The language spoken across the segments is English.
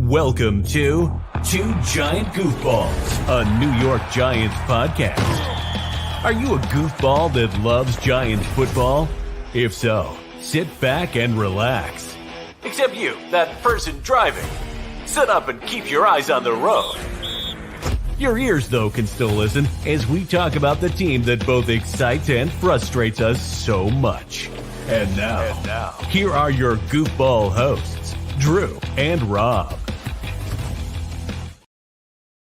Welcome to Two Giant Goofballs, a New York Giants podcast. Are you a goofball that loves Giants football? If so, sit back and relax. Except you, that person driving. Sit up and keep your eyes on the road. Your ears, though, can still listen as we talk about the team that both excites and frustrates us so much. And now, here are your goofball hosts, Drew and Rob.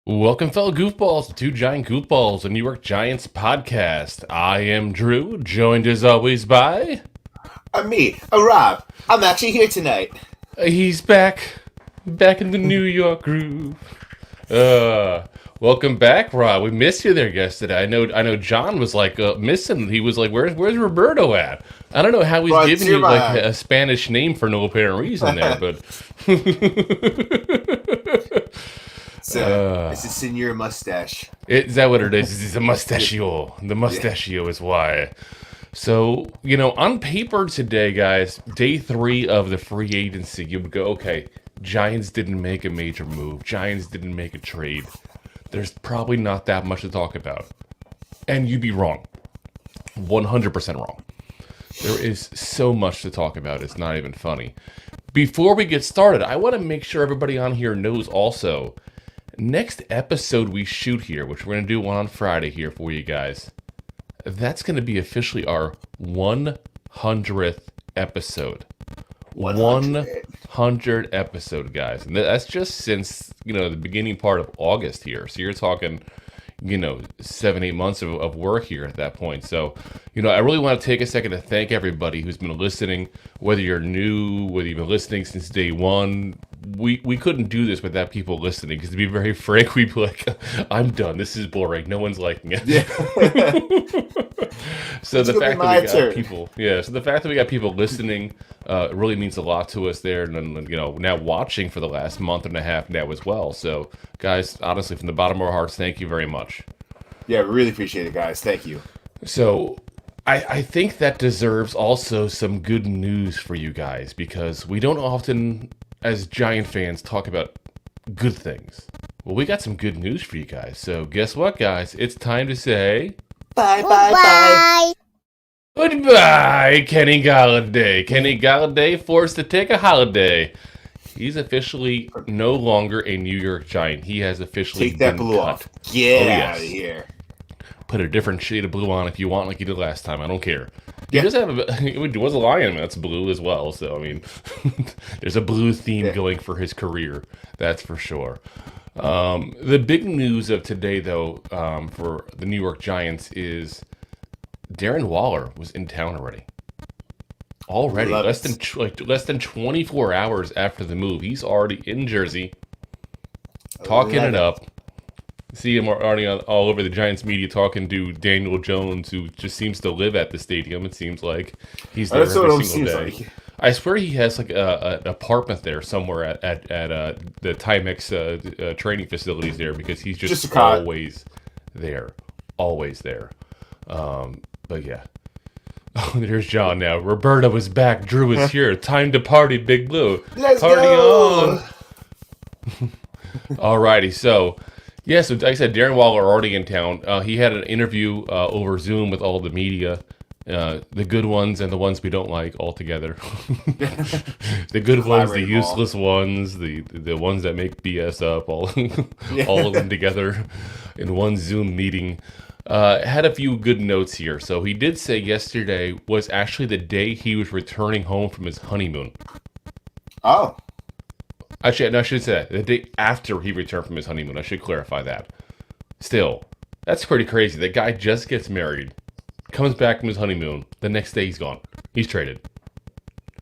Welcome, fellow goofballs, to Two Giant Goofballs, a New York Giants podcast. I am Drew, joined as always by... Me, Rob. I'm actually here tonight. He's back in the New York groove. Welcome back, Rob. We missed you there yesterday. I know. John was like missing. He was like, "Where's Roberto at?" I don't know how he's giving you like a Spanish name for no apparent reason there, but it's a Senor mustache. Is that what it is? It's a mustachio. The mustachio is why. So, on paper today, guys, day 3 of the free agency, you would go, okay, Giants didn't make a major move. Giants didn't make a trade. There's probably not that much to talk about. And you'd be wrong. 100% wrong. There is so much to talk about, it's not even funny. Before we get started, I want to make sure everybody on here knows also, next episode we shoot here, which we're going to do one on Friday here for you guys, that's going to be officially our 100th episode. 100 episode, guys. And that's just since, the beginning part of August here. So you're talking, 7-8 months of work here at that point. So, I really want to take a second to thank everybody who's been listening, whether you're new, whether you've been listening since day one. We couldn't do this without people listening, because to be very frank, we'd be like, I'm done. This is boring. No one's liking it. Yeah. So the fact that we got people listening really means a lot to us there, and now watching for the last month and a half now as well. So guys, honestly, from the bottom of our hearts, thank you very much. Yeah, really appreciate it, guys. Thank you. So I think that deserves also some good news for you guys, because we don't often, as Giant fans, talk about good things. Well, we got some good news for you guys. So guess what, guys? It's time to say... Bye. Goodbye, Kenny Galladay. Kenny Galladay forced to take a holiday. He's officially no longer a New York Giant. He has officially take that blue cut. Off. Get out of here. Put a different shade of blue on if you want, like you did last time. I don't care. He does have it was a lion that's blue as well. So I mean, there's a blue theme going for his career. That's for sure. The big news of today, though, for the New York Giants is Darren Waller was in town already. Less than 24 hours after the move, he's already in Jersey, talking it up. See him already all over the Giants media talking to Daniel Jones, who just seems to live at the stadium. It seems like he's there every single day. Like. I swear he has like an apartment there somewhere at the Timex training facilities there, because he's just always there. But yeah. Oh, there's John now. Roberto is back. Drew is here. Time to party, Big Blue. Let's party go! On. Alrighty, so... Yeah, so like I said, Darren Waller already in town. He had an interview over Zoom with all the media, the good ones and the ones we don't like all together. The good ones, the useless ones, the ones that make BS up, all of them together in one Zoom meeting. Had a few good notes here. So he did say yesterday was actually the day he was returning home from his honeymoon. Oh. Actually, no, I should say that. The day after he returned from his honeymoon. I should clarify that. Still, that's pretty crazy. The guy just gets married, comes back from his honeymoon. The next day he's gone. He's traded.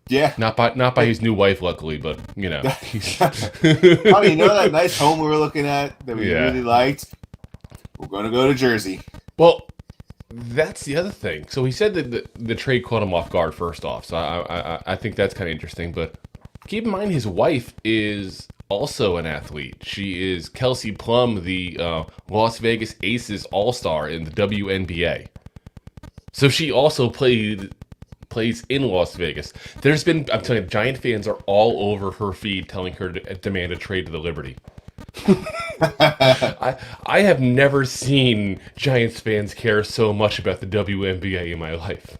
Yeah. Not by his new wife, luckily, but, He's... Honey, that nice home we were looking at that we really liked? We're going to go to Jersey. Well, that's the other thing. So he said that the trade caught him off guard first off. So I think that's kind of interesting, but... Keep in mind, his wife is also an athlete. She is Kelsey Plum, the Las Vegas Aces All-Star in the WNBA. So she also played plays in Las Vegas. I'm telling you, Giant fans are all over her feed telling her to demand a trade to the Liberty. I have never seen Giants fans care so much about the WNBA in my life.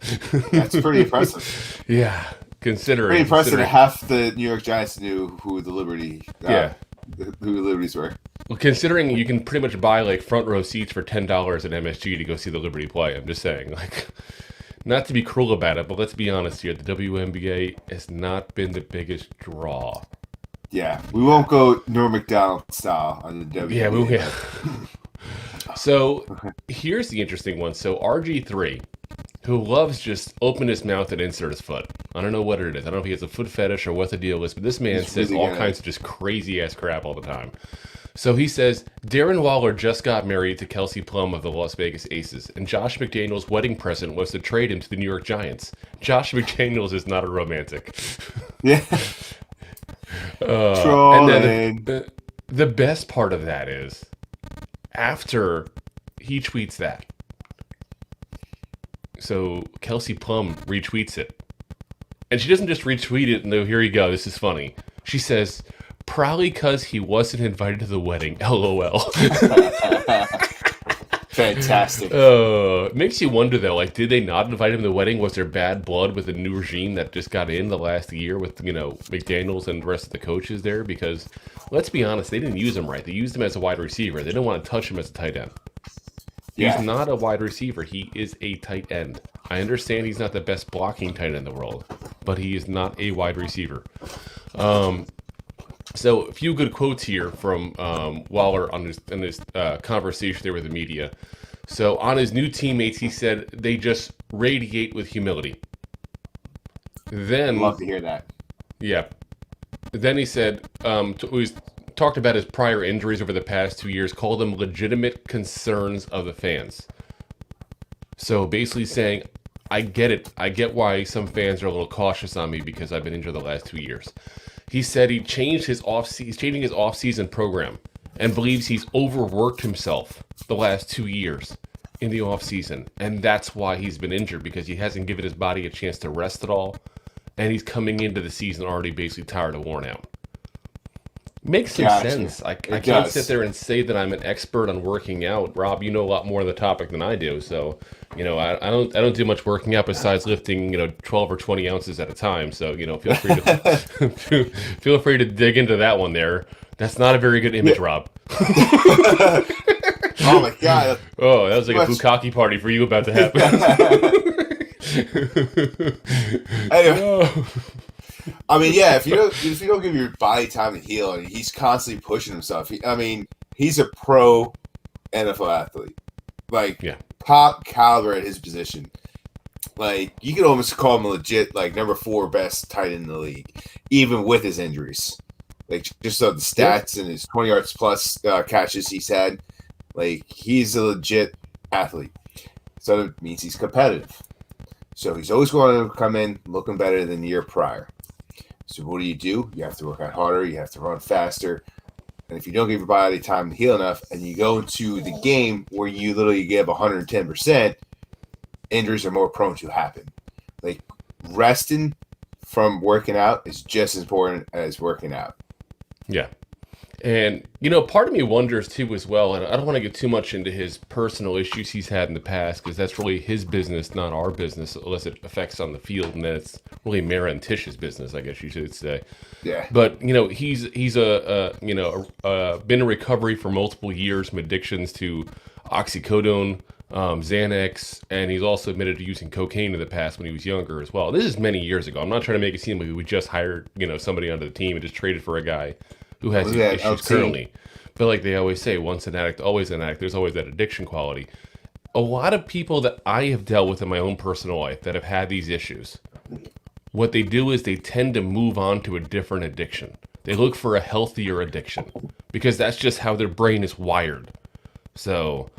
That's pretty impressive. Yeah, Pretty impressive that half the New York Giants knew who the Liberty, who the Liberties were. Well, considering you can pretty much buy like front row seats for $10 at MSG to go see the Liberty play, I'm just saying, like, not to be cruel about it, but let's be honest here, the WNBA has not been the biggest draw. Yeah, we won't go Norm Macdonald style on the WNBA. Yeah, we will. So here's the interesting one. So RG3, who loves just open his mouth and insert his foot. I don't know what it is. I don't know if he has a foot fetish or what the deal is, but this man says really all kinds of just crazy ass crap all the time. So he says, Darren Waller just got married to Kelsey Plum of the Las Vegas Aces, and Josh McDaniels' wedding present was to trade him to the New York Giants. Josh McDaniels is not a romantic. Yeah. And then the best part of that is, after he tweets that, so Kelsey Plum retweets it. And she doesn't just retweet it and go, here you go, this is funny. She says, probably because he wasn't invited to the wedding, LOL. Fantastic. Makes you wonder, though, like, did they not invite him to the wedding? Was there bad blood with the new regime that just got in the last year with, McDaniels and the rest of the coaches there? Because, let's be honest, they didn't use him right. They used him as a wide receiver. They didn't want to touch him as a tight end. He's not a wide receiver. He is a tight end. I understand he's not the best blocking tight end in the world, but he is not a wide receiver. So a few good quotes here from Waller in his conversation there with the media. So on his new teammates, he said they just radiate with humility. Then love to hear that. Yeah. Then he said he talked about his prior injuries over the past 2 years, called them legitimate concerns of the fans. So basically saying, I get it. I get why some fans are a little cautious on me because I've been injured the last 2 years. He said he's changing his off-season program and believes he's overworked himself the last 2 years in the off-season. And that's why he's been injured, because he hasn't given his body a chance to rest at all. And he's coming into the season already basically tired and worn out. Makes some sense. I can't sit there and say that I'm an expert on working out. Rob, you know a lot more on the topic than I do. So, I don't do much working out besides lifting, 12 or 20 ounces at a time. So, feel free to feel free to dig into that one there. That's not a very good image, Rob. Oh my God. Oh, that was like a bukkake party for you about to happen. Anyway. Oh. I mean, yeah, if you don't give your body time to heal, and he's constantly pushing himself. He's a pro NFL athlete, top caliber at his position. Like, you could almost call him a legit number 4 best tight end in the league, even with his injuries. Like, just so the stats and his 20 yards plus catches he's had, he's a legit athlete. So it means he's competitive. So he's always going to come in looking better than the year prior. So what do? You have to work out harder. You have to run faster. And if you don't give your body time to heal enough, and you go into the game where you literally give 110%, injuries are more prone to happen. Resting from working out is just as important as working out. Yeah. And, part of me wonders, too, as well, and I don't want to get too much into his personal issues he's had in the past, because that's really his business, not our business, unless it affects on the field, and then it's really Mara and Tish's business, I guess you should say. Yeah. But, he's been in recovery for multiple years from addictions to oxycodone, Xanax, and he's also admitted to using cocaine in the past when he was younger as well. This is many years ago. I'm not trying to make it seem like we just hired, somebody onto the team and just traded for a guy who has these issues currently. But like they always say, once an addict, always an addict. There's always that addiction quality. A lot of people that I have dealt with in my own personal life that have had these issues, what they do is they tend to move on to a different addiction. They look for a healthier addiction because that's just how their brain is wired. So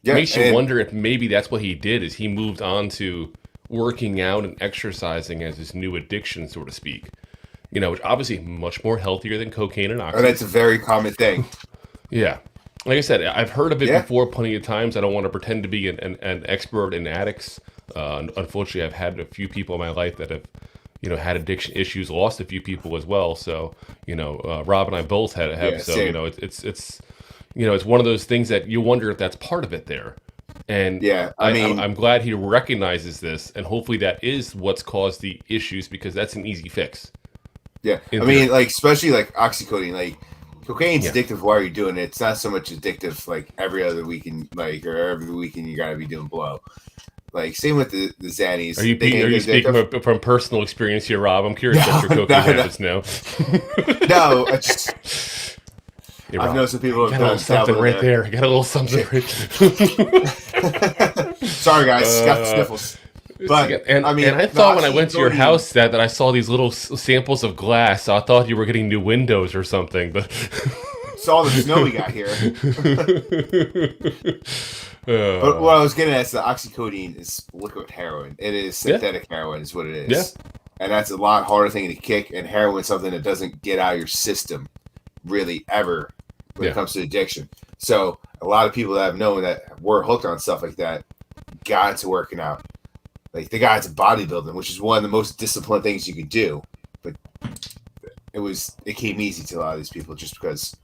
it makes you wonder if maybe that's what he did, is he moved on to working out and exercising as his new addiction, so to speak. Which obviously much more healthier than cocaine and oxy. And that's a very common thing. Yeah. Like I said, I've heard of it before plenty of times. I don't want to pretend to be an expert in addicts. Unfortunately, I've had a few people in my life that have, had addiction issues, lost a few people as well. So, Rob and I both have. Yeah, so, same. It's one of those things that you wonder if that's part of it there. And yeah, I'm glad he recognizes this, and hopefully that is what's caused the issues, because that's an easy fix. Yeah, like especially like oxycodone, like cocaine's addictive while you're doing it. It's not so much addictive like every other weekend, or every weekend you gotta be doing blow. Like same with the Xannies. Are you speaking from personal experience here, Rob? I'm curious what your cocaine habits now. No, I've known some people have done something right there. I got a little something. Sorry, guys, got the sniffles. But I thought when I went to your house that I saw these little samples of glass. So I thought you were getting new windows or something. But saw the snow we got here. But what I was getting at is the oxycodone is liquid heroin. It is synthetic heroin, is what it is. Yeah. And that's a lot harder thing to kick. And heroin is something that doesn't get out of your system really ever when it comes to addiction. So a lot of people that I've known that were hooked on stuff like that got into working out. Like they got into bodybuilding, which is one of the most disciplined things you could do. But it came easy to a lot of these people just because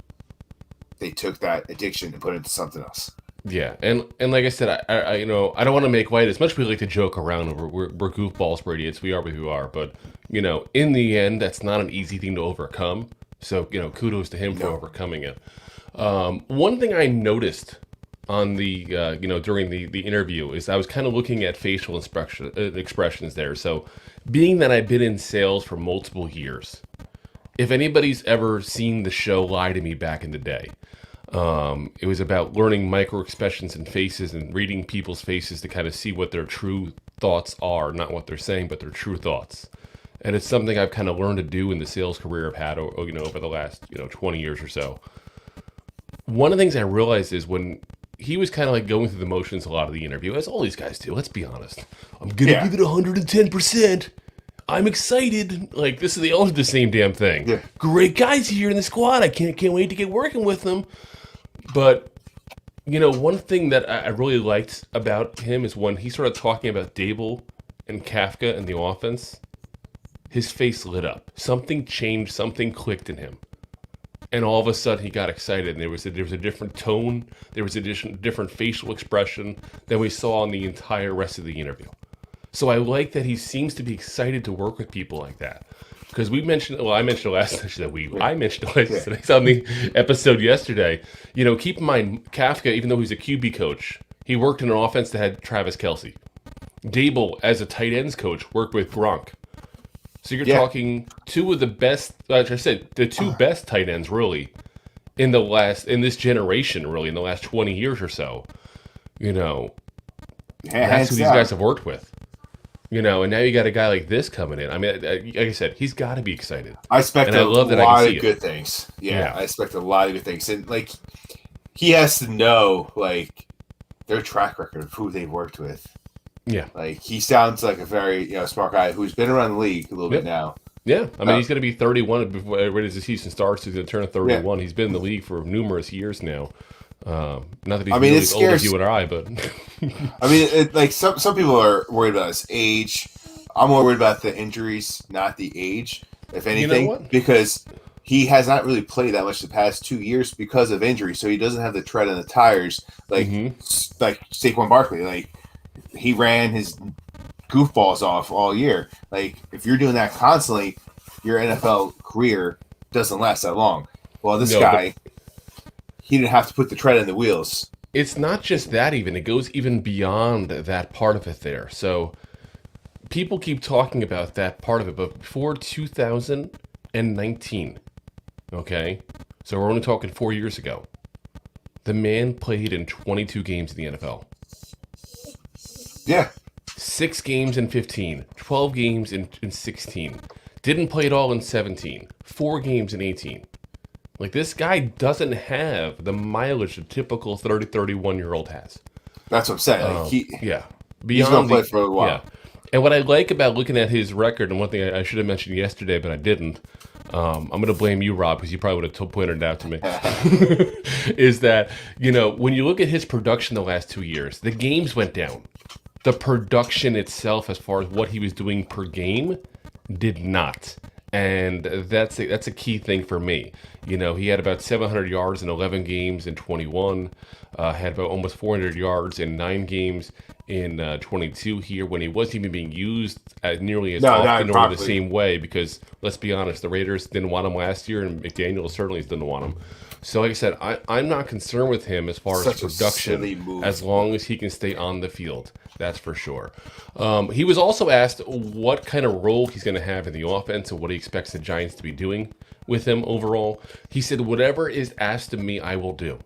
they took that addiction and put it into something else. Yeah, and like I said, I don't want to make light. As much as we like to joke around, we're goofballs, we're idiots, we are who we are. But in the end, that's not an easy thing to overcome. So kudos to him for overcoming it. One thing I noticed on the during the interview is I was kind of looking at facial expressions there. So being that I've been in sales for multiple years, if anybody's ever seen the show Lie to Me back in the day, it was about learning micro expressions and faces and reading people's faces to kind of see what their true thoughts are, not what they're saying, but their true thoughts. And it's something I've kind of learned to do in the sales career I've had, over the last 20 years or so. One of the things I realized is when he was kind of like going through the motions a lot of the interview, as all these guys do. Let's be honest. I'm gonna give it 110%. I'm excited. Like this is the same damn thing. Yeah. Great guys here in the squad. I can't wait to get working with them. But one thing that I really liked about him is when he started talking about Dable and Kafka and the offense, his face lit up. Something changed. Something clicked in him. And all of a sudden, he got excited, and there was a different tone, there was a different facial expression than we saw in the entire rest of the interview. So I like that he seems to be excited to work with people like that. Because I mentioned on the episode yesterday, keep in mind, Kafka, even though he's a QB coach, he worked in an offense that had Travis Kelce. Dable, as a tight ends coach, worked with Gronk. So you're talking two of the best, like I said, the two best tight ends really in this generation, really in the last 20 years or so. That's who these guys have worked with. And now you got a guy like this coming in. I mean, like I said, he's got to be excited. I expect a lot of good things. Yeah, I expect a lot of good things. And like, he has to know like their track record of who they've worked with. Yeah, like he sounds like a very smart guy who's been around the league a little bit now. Yeah, I mean he's going to be 31 before the season starts. He's going to turn 31. Yeah. He's been in the league for numerous years now. Not that he's really old as you and I, but I mean, like some people are worried about his age. I'm more worried about the injuries, not the age, if anything, because he has not really played that much the past 2 years because of injury. So he doesn't have the tread on the tires like Saquon Barkley. Like he ran his goofballs off all year. Like if you're doing that constantly, your NFL career doesn't last that long. Well, this guy, he didn't have to put the tread in the wheels. It's not just that even. It goes even beyond that part of it there. So people keep talking about that part of it, but before 2019, okay? So we're only talking 4 years ago. The man played in 22 games in the NFL. Yeah. 6 games in 15, 12 games in 16. Didn't play at all in 17, 4 games in 18. Like, this guy doesn't have the mileage a typical 30, 31-year-old has. That's what I'm saying. Like he's going to play for a while. Yeah. And what I like about looking at his record, and one thing I should have mentioned yesterday, but I didn't, I'm going to blame you, Rob, because you probably would have pointed it out to me, is that, when you look at his production the last 2 years, the games went down. The production itself, as far as what he was doing per game, did not. And that's a key thing for me. You know, he had about 700 yards in 11 games in 21, had about almost 400 yards in 9 games in 22 here, when he wasn't even being used nearly as often or the same way, because let's be honest, the Raiders didn't want him last year, and McDaniel certainly didn't want him. So like I said, I'm not concerned with him as far as production, as long as he can stay on the field. That's for sure. He was also asked what kind of role he's going to have in the offense and what he expects the Giants to be doing with him overall. He said, whatever is asked of me, I will do.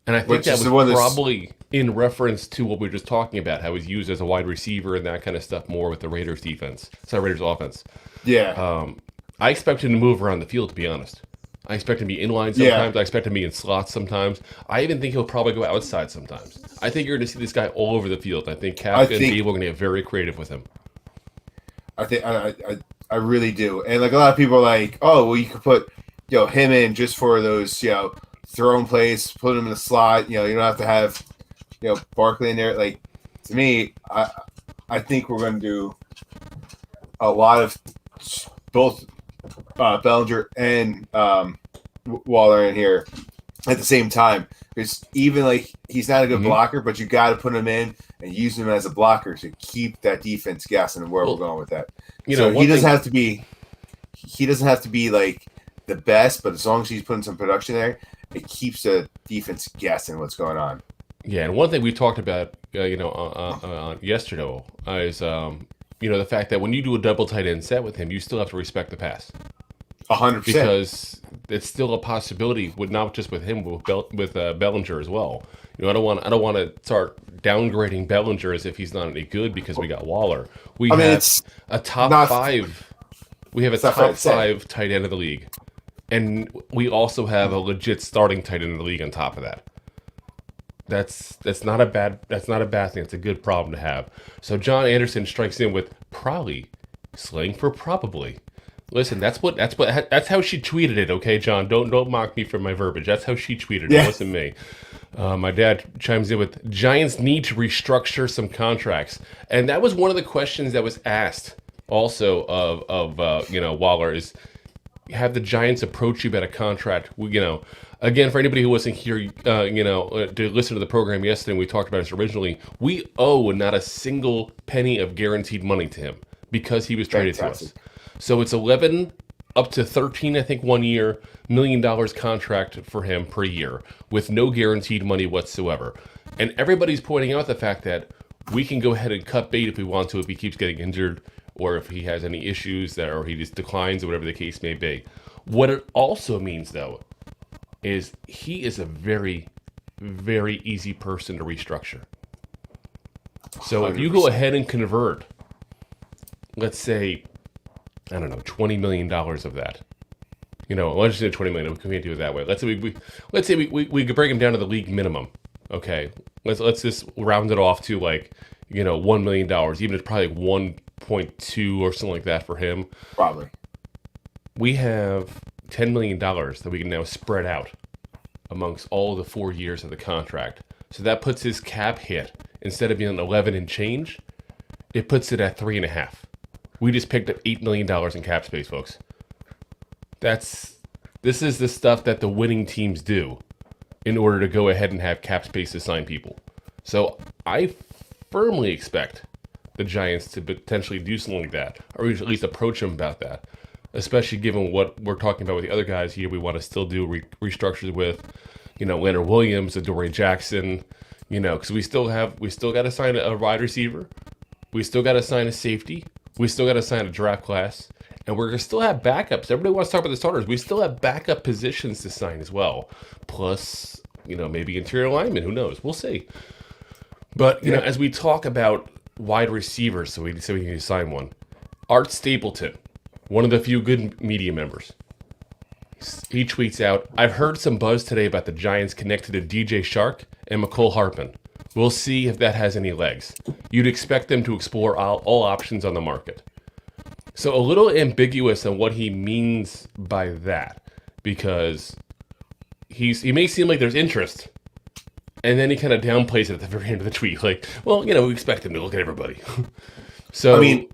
And I think that was probably in reference to what we were just talking about, how he's used as a wide receiver and that kind of stuff more with the Raiders Raiders offense. Yeah. I expect him to move around the field, to be honest. I expect him to be in line sometimes. I expect him to be in slots sometimes. I even think he'll probably go outside sometimes. I think you're going to see this guy all over the field. I think Cap and Dave are going to get very creative with him. I really do. And like a lot of people are like, oh, well, you could put him in just for those throwing plays, put him in the slot. You don't have to have Barkley in there. Like, to me, I think we're going to do a lot of both Bellinger and Waller in here at the same time, because even like he's not a good blocker, but you got to put him in and use him as a blocker to keep that defense guessing where we're going with that. He doesn't have to be like the best, but as long as he's putting some production there, it keeps the defense guessing what's going on. Yeah, and one thing we talked about, yesterday is the fact that when you do a double tight end set with him, you still have to respect the pass. 100%. Because it's still a possibility, not just with him, with Bellinger as well. I don't want to start downgrading Bellinger as if he's not any good because we got Waller. We have a top 5. We have a top 5 tight end of the league, and we also have a legit starting tight end in the league on top of that. That's not a bad thing. It's a good problem to have. So John Anderson strikes in with probably, slang for probably. Listen, that's how she tweeted it. Okay, John, don't mock me for my verbiage. That's how she tweeted it. It wasn't me. My dad chimes in with, Giants need to restructure some contracts, and that was one of the questions that was asked also of Waller, is have the Giants approach you about a contract. Again, for anybody who wasn't here, to listen to the program yesterday, and we talked about this originally, we owe not a single penny of guaranteed money to him because he was traded to us. So it's 11 up to 13, I think, 1 year, $1 million contract for him per year with no guaranteed money whatsoever. And everybody's pointing out the fact that we can go ahead and cut bait if we want to, if he keeps getting injured or if he has any issues or he just declines or whatever the case may be. What it also means, though, is he is a very, very easy person to restructure. So 100%. If you go ahead and convert, let's say, I don't know, $20 million of that. Let's just say $20 million. We can't do it that way. Let's say we could break him down to the league minimum. Okay, let's just round it off to $1 million. Even it's probably 1.2 or something like that for him. Probably. We have $10 million that we can now spread out amongst all the 4 years of the contract. So that puts his cap hit, instead of being 11 and change, it puts it at 3.5. We just picked up $8 million in cap space, folks. This is the stuff that the winning teams do in order to go ahead and have cap space to sign people. So I firmly expect the Giants to potentially do something like that, or at least approach them about that, especially given what we're talking about with the other guys here. We want to still do restructures with, Leonard Williams, Adoree Jackson, because we still got to sign a wide receiver. We still got to sign a safety. We still got to sign a draft class. And we're going to still have backups. Everybody wants to talk about the starters. We still have backup positions to sign as well. Plus, maybe interior linemen. Who knows? We'll see. But, as we talk about wide receivers, so we need to sign one. Art Stapleton, one of the few good media members. He tweets out, I've heard some buzz today about the Giants connected to DJ Shark and McCole Harpin. We'll see if that has any legs. You'd expect them to explore all options on the market. So a little ambiguous on what he means by that, because he may seem like there's interest And then he kind of downplays it at the very end of the tweet. Like, well, we expect him to look at everybody. So, I mean,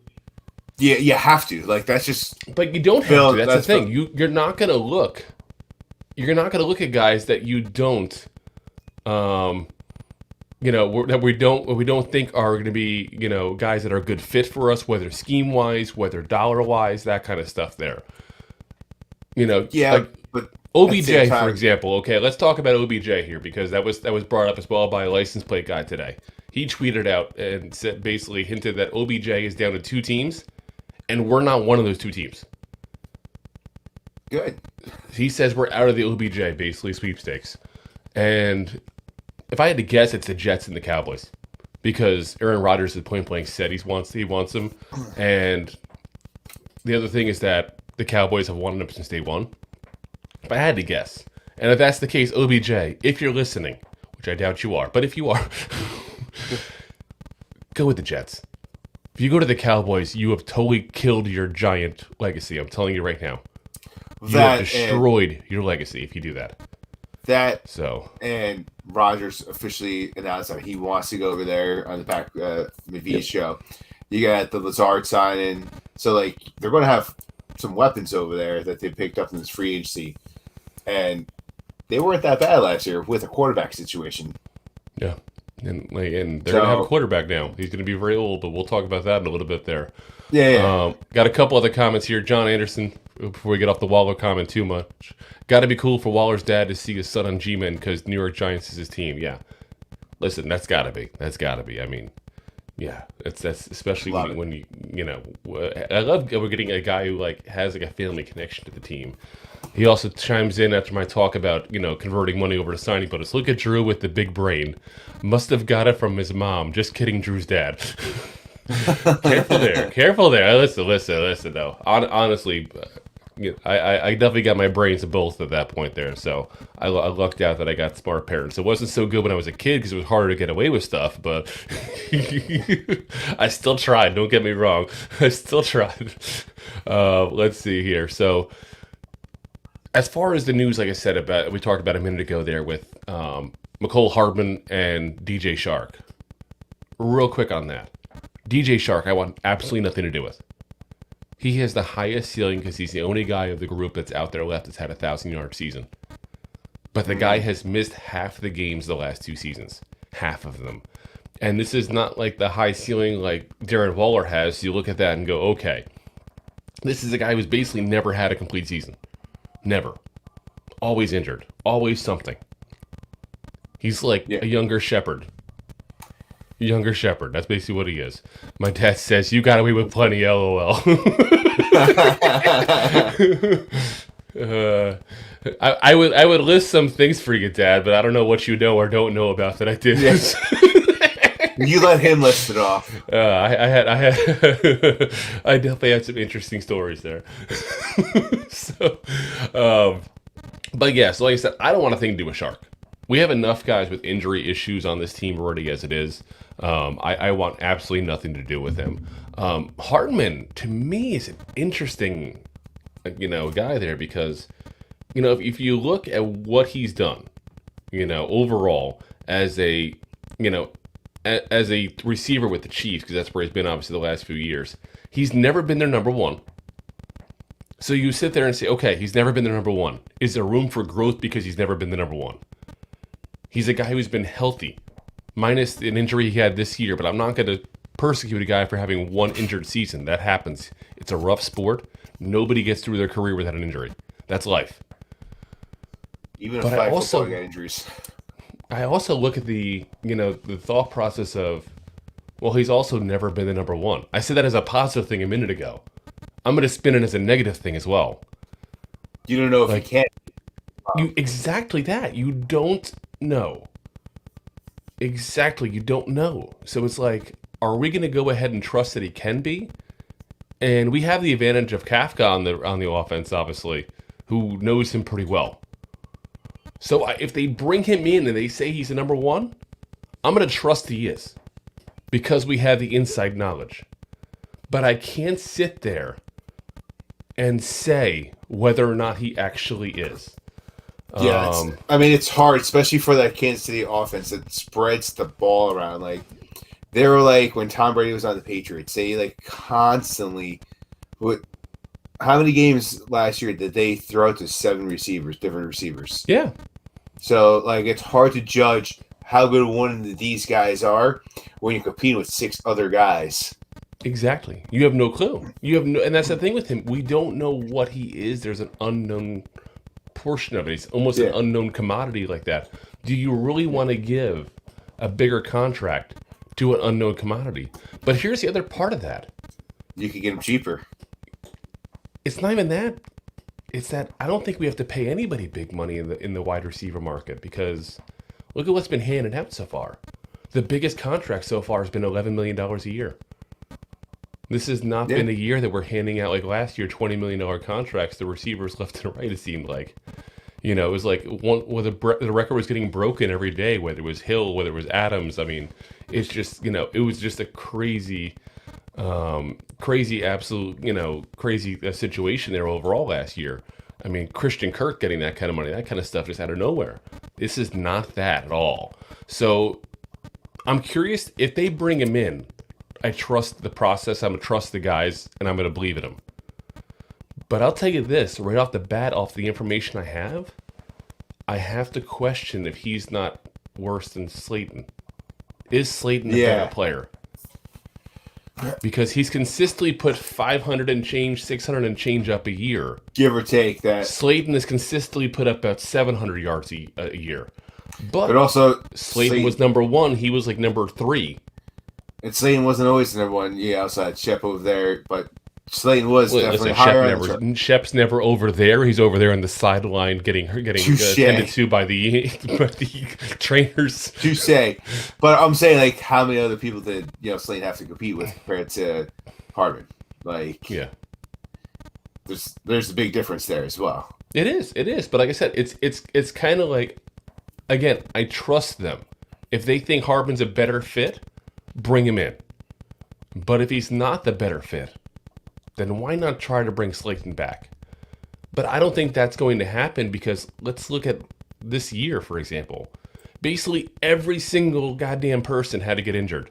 yeah, you have to. Like, that's just... But you don't have to. That's the thing. You're not going to look... You're not going to look at guys that you don't... that we don't think are going to be, guys that are a good fit for us, whether scheme-wise, whether dollar-wise, that kind of stuff there. Yeah, like but OBJ, for example. Okay, let's talk about OBJ here, because that was brought up as well by a license plate guy today. He tweeted out and basically hinted that OBJ is down to 2 teams, and we're not one of those 2 teams. Good. He says we're out of the OBJ, basically, sweepstakes. And if I had to guess, it's the Jets and the Cowboys, because Aaron Rodgers has point blank said he wants him, and the other thing is that the Cowboys have wanted him since day one. If I had to guess, and if that's the case, OBJ, if you're listening, which I doubt you are, but if you are, go with the Jets. If you go to the Cowboys, you have totally killed your Giant legacy. I'm telling you right now, you have destroyed your legacy if you do that. And Rodgers officially announced that he wants to go over there on the Pat McVee show. You got the Lazard signing, so like they're going to have some weapons over there that they picked up in this free agency, and they weren't that bad last year with a quarterback situation. Yeah, and they're going to have a quarterback now. He's going to be very old, but we'll talk about that in a little bit there. Yeah. Got a couple other comments here. John Anderson, before we get off the Waller comment too much. Got to be cool for Waller's dad to see his son on G-Men because New York Giants is his team. Yeah. Listen, that's got to be. I mean, yeah, that's especially when you I love we're getting a guy who has a family connection to the team. He also chimes in after my talk about converting money over to signing bonus. Look at Drew with the big brain. Must have got it from his mom. Just kidding, Drew's dad. Careful there. Listen. Though, honestly, I definitely got my brains of both at that point there. So I lucked out that I got smart parents. It wasn't so good when I was a kid because it was harder to get away with stuff, but I still tried. Don't get me wrong. I still tried. Let's see here. So as far as the news, like I said, we talked about a minute ago there with McCole Hardman and DJ Shark. Real quick on that. DJ Shark, I want absolutely nothing to do with. He has the highest ceiling because he's the only guy of the group that's out there left that's had a 1,000-yard season. But the guy has missed half the games the last 2 seasons. Half of them. And this is not like the high ceiling like Darren Waller has. So you look at that and go, okay. This is a guy who's basically never had a complete season. Never. Always injured. Always something. He's like a younger shepherd. Younger shepherd. That's basically what he is. My dad says, you got away with plenty, LOL. I would list some things for you, Dad, but I don't know what you know or don't know about that I did. Yes. You let him list it off. I definitely had some interesting stories there. But yeah, so like I said, I don't want a thing to do with Shark. We have enough guys with injury issues on this team already as it is. I want absolutely nothing to do with him. Hartman, to me, is an interesting, guy there because, if you look at what he's done, overall as a receiver with the Chiefs, because that's where he's been obviously the last few years, he's never been their number one. So you sit there and say, okay, he's never been their number one. Is there room for growth because he's never been the number one? He's a guy who's been healthy, minus an injury he had this year, but I'm not going to persecute a guy for having one injured season. That happens. It's a rough sport. Nobody gets through their career without an injury. That's life. Even if football get injuries. I also look at the thought process of, well, he's also never been the number one. I said that as a positive thing a minute ago. I'm going to spin it as a negative thing as well. You don't know if he can. Exactly that. You don't know. Exactly. You don't know. So it's like, are we going to go ahead and trust that he can be? And we have the advantage of Kafka on the offense, obviously, who knows him pretty well. So if they bring him in and they say he's the number one, I'm going to trust he is because we have the inside knowledge. But I can't sit there and say whether or not he actually is. Yeah, I mean, it's hard, especially for that Kansas City offense that spreads the ball around. Like, they were like, when Tom Brady was on the Patriots, they like constantly would. How many games last year did they throw out to 7 receivers, different receivers? Yeah. So, like, it's hard to judge how good one of these guys are when you're competing with 6 other guys. Exactly. You have no clue. And that's the thing with him. We don't know what he is. There's an unknown portion of it. It's almost an unknown commodity like that. Do you really want to give a bigger contract to an unknown commodity? But here's the other part of that. You could get him cheaper. It's not even that. It's that I don't think we have to pay anybody big money in the wide receiver market, because look at what's been handed out so far. The biggest contract so far has been $11 million a year. This has not been a year that we're handing out, like last year, $20 million contracts to receivers left and right, it seemed like. You know, it was like the record was getting broken every day, whether it was Hill, whether it was Adams. I mean, it's just, it was just a crazy situation there overall last year. I mean, Christian Kirk getting that kind of money, that kind of stuff just out of nowhere. This is not that at all. So I'm curious if they bring him in. I trust the process. I'm going to trust the guys, and I'm going to believe in them. But I'll tell you this, right off the bat, off the information I have to question if he's not worse than Slayton. Is Slayton a better player? Because he's consistently put 500 and change, 600 and change up a year. Give or take that. Slayton has consistently put up about 700 yards a year. But also, Slayton was number 1. He was like number 3. And Slayton wasn't always the number 1, outside Shep over there, but Slayton was definitely higher. Shep's never over there. He's over there on the sideline getting tended to by the trainers. Touche. But I'm saying, like, how many other people did Slayton have to compete with compared to Hardman? Like, there's a big difference there as well. It is. But like I said, it's kind of like, again, I trust them. If they think Hardman's a better fit, bring him in. But if he's not the better fit, then why not try to bring Slayton back? But I don't think that's going to happen, because let's look at this year, for example. Basically, every single goddamn person had to get injured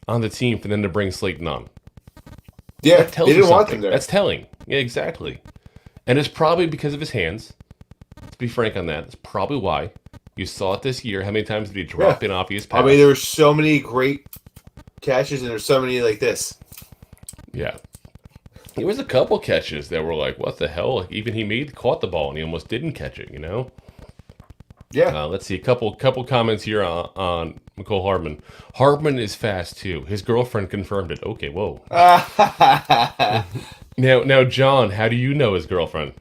on the team for them to bring Slayton on. Yeah, that tells they didn't you want them there. That's telling. Yeah, exactly. And it's probably because of his hands. Let's be frank on that. It's probably why. You saw it this year. How many times did he drop in obvious passes? I mean, there were so many great catches, and there's so many like this. Yeah. There was a couple catches that were like, what the hell? Like, even he caught the ball, and he almost didn't catch it, Yeah. Let's see. A couple comments here on Mecole Hardman. Hardman is fast, too. His girlfriend confirmed it. Okay, whoa. Now, John, how do you know his girlfriend?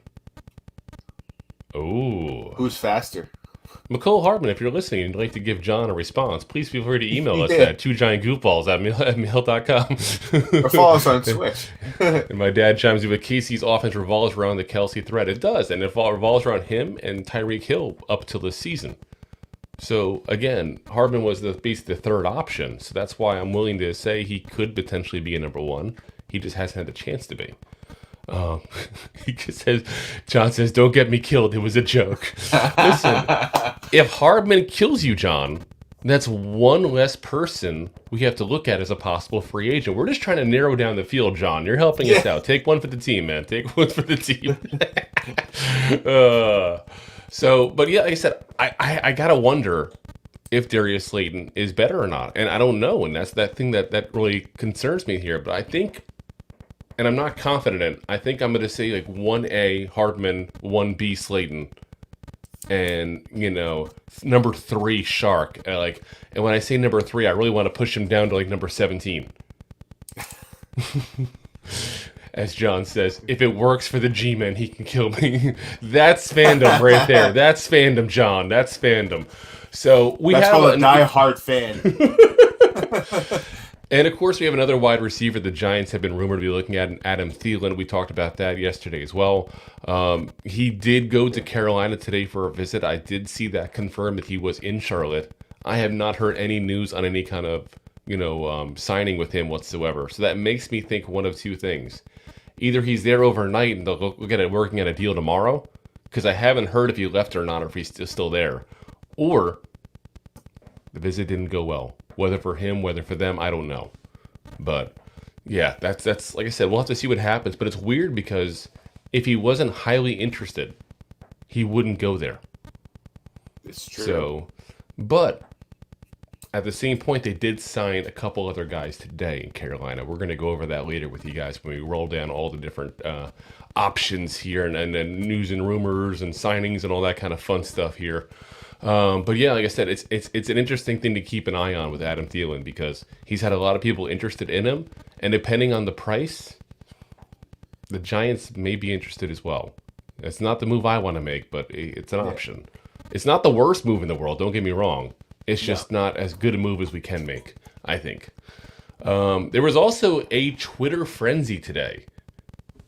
Oh. Who's faster? Mecole Hardman, if you're listening and you'd like to give John a response, please feel free to email us at 2giantgoofballs@mail.com. Or follow us on Twitch. And my dad chimes in with Casey's offense revolves around the Kelsey threat. It does, and it revolves around him and Tyreek Hill up till this season. So, again, Hardman was basically the third option, so that's why I'm willing to say he could potentially be a number 1. He just hasn't had the chance to be. John says, don't get me killed. It was a joke. Listen, if Hardman kills you, John, that's one less person we have to look at as a possible free agent. We're just trying to narrow down the field, John. You're helping us out. Take one for the team, man. Take one for the team. But yeah, like I said, I gotta wonder if Darius Slayton is better or not. And I don't know. And that's that thing that really concerns me here. But I think, and I'm not confident in, I think I'm going to say like 1A Hardman, 1B Slayton, and, number 3 Shark. And when I say number 3, I really want to push him down to like number 17. As John says, if it works for the G-Men, he can kill me. That's fandom right there. That's fandom, John. That's fandom. So That's called a die-hard fan. And, of course, we have another wide receiver the Giants have been rumored to be looking at, Adam Thielen. We talked about that yesterday as well. He did go to Carolina today for a visit. I did see that confirmed that he was in Charlotte. I have not heard any news on any kind of, signing with him whatsoever. So that makes me think one of two things. Either he's there overnight and they'll get it working at a deal tomorrow, because I haven't heard if he left or not, or if he's still there, or the visit didn't go well. Whether for him, whether for them, I don't know. But yeah, that's like I said, we'll have to see what happens. But it's weird because if he wasn't highly interested, he wouldn't go there. It's true. So, but at the same point, they did sign a couple other guys today in Carolina. We're going to go over that later with you guys when we roll down all the different options here and news and rumors and signings and all that kind of fun stuff here. But yeah, like I said, it's an interesting thing to keep an eye on with Adam Thielen because he's had a lot of people interested in him, and depending on the price, the Giants may be interested as well. It's not the move I want to make, but it's an option. It's not the worst move in the world, don't get me wrong. It's just not as good a move as we can make, I think. There was also a Twitter frenzy today.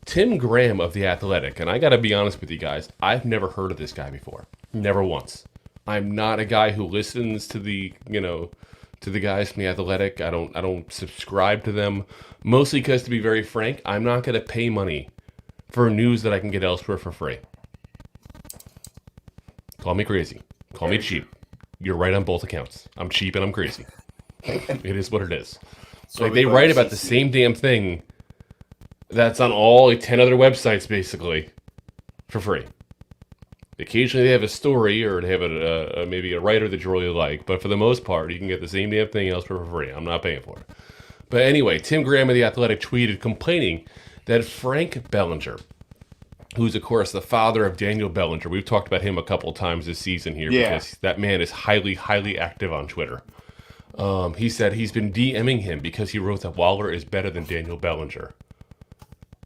Tim Graham of The Athletic, and I got to be honest with you guys, I've never heard of this guy before. Never once. I'm not a guy who listens to the guys from The Athletic. I don't subscribe to them, mostly because, to be very frank, I'm not going to pay money for news that I can get elsewhere for free. Call me crazy. Call me cheap. You're right on both accounts. I'm cheap and I'm crazy. It is what it is. Like, they write about the same damn thing that's on all 10 other websites, basically, for free. Occasionally they have a story or they have maybe a writer that you really like, but for the most part, you can get the same damn thing elsewhere for free. I'm not paying for it. But anyway, Tim Graham of The Athletic tweeted complaining that Frank Bellinger, who's, of course, the father of Daniel Bellinger. We've talked about him a couple times this season here because that man is highly, highly active on Twitter. He said he's been DMing him because he wrote that Waller is better than Daniel Bellinger.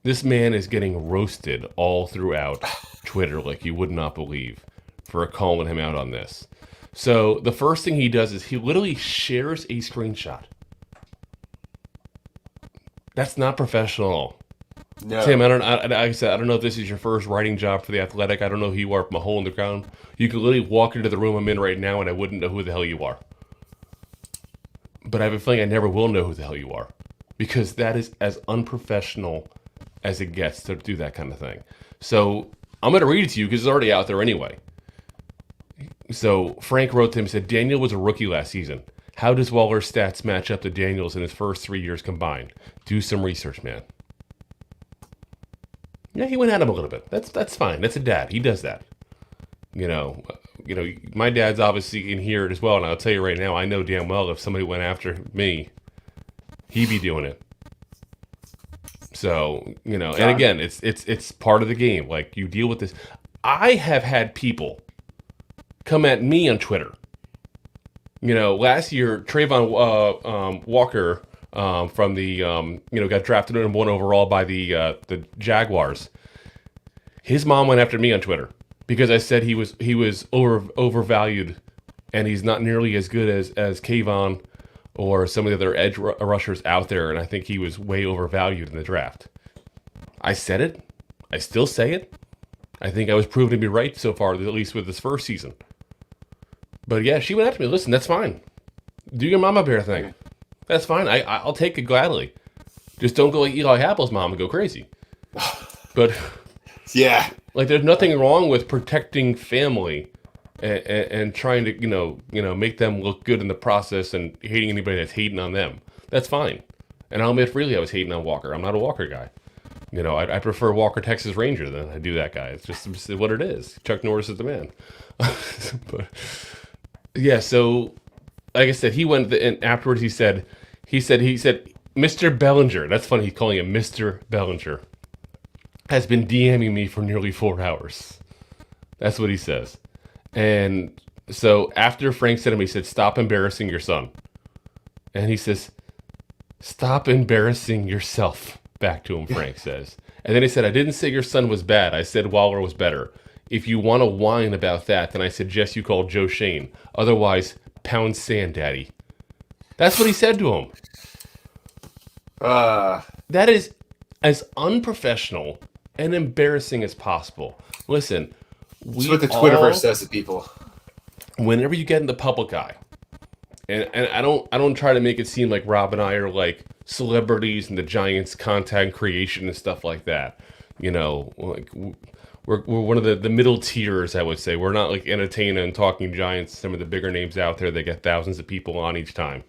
This man is getting roasted all throughout Twitter like you would not believe for calling him out on this. So the first thing he does is he literally shares a screenshot. That's not professional. No. Tim, like I said, I don't know if this is your first writing job for The Athletic. I don't know who you are from a hole in the ground. You could literally walk into the room I'm in right now and I wouldn't know who the hell you are. But I have a feeling I never will know who the hell you are. Because that is as unprofessional as it gets to do that kind of thing. So I'm going to read it to you because it's already out there anyway. So Frank wrote to him and said, Daniel was a rookie last season. How does Waller's stats match up to Daniel's in his first 3 years combined? Do some research, man. Yeah, he went at him a little bit. That's fine. That's a dad. He does that. You know, my dad's obviously can hear it as well, and I'll tell you right now, I know damn well if somebody went after me, he'd be doing it. So, and again, it's part of the game. Like, you deal with this. I have had people come at me on Twitter. Last year, Trayvon Walker from the got drafted number 1 overall by the Jaguars. His mom went after me on Twitter because I said he was overvalued, and he's not nearly as good as Kayvon or some of the other edge rushers out there, and I think he was way overvalued in the draft. I said it. I still say it. I think I was proven to be right so far, at least with this first season. But yeah, she went after me. Listen, that's fine. Do your mama bear thing. That's fine. I'll take it gladly. Just don't go like Eli Apple's mom and go crazy. But yeah, like, there's nothing wrong with protecting family and trying to make them look good in the process and hating anybody that's hating on them. That's fine. And I'll admit freely I was hating on Walker. I'm not a Walker guy. I prefer Walker Texas Ranger than I do that guy. It's just what it is. Chuck Norris is the man. But yeah, so like I said, he went and afterwards he said, Mr. Bellinger, that's funny, he's calling him Mr. Bellinger, has been DMing me for nearly 4 hours. That's what he says. And so after Frank said to him, he said, stop embarrassing your son. And he says, stop embarrassing yourself, back to him, Frank says. And then he said, I didn't say your son was bad. I said Waller was better. If you want to whine about that, then I suggest you call Joe Shane. Otherwise, pound sand, daddy. That's what he said to him. That is as unprofessional and embarrassing as possible. Listen, that's what the Twitterverse says to people. Whenever you get in the public eye, and I don't try to make it seem like Rob and I are like celebrities in the Giants content creation and stuff like that. Like we're one of the middle tiers, I would say. We're not like entertaining and talking Giants. Some of the bigger names out there, they get thousands of people on each time.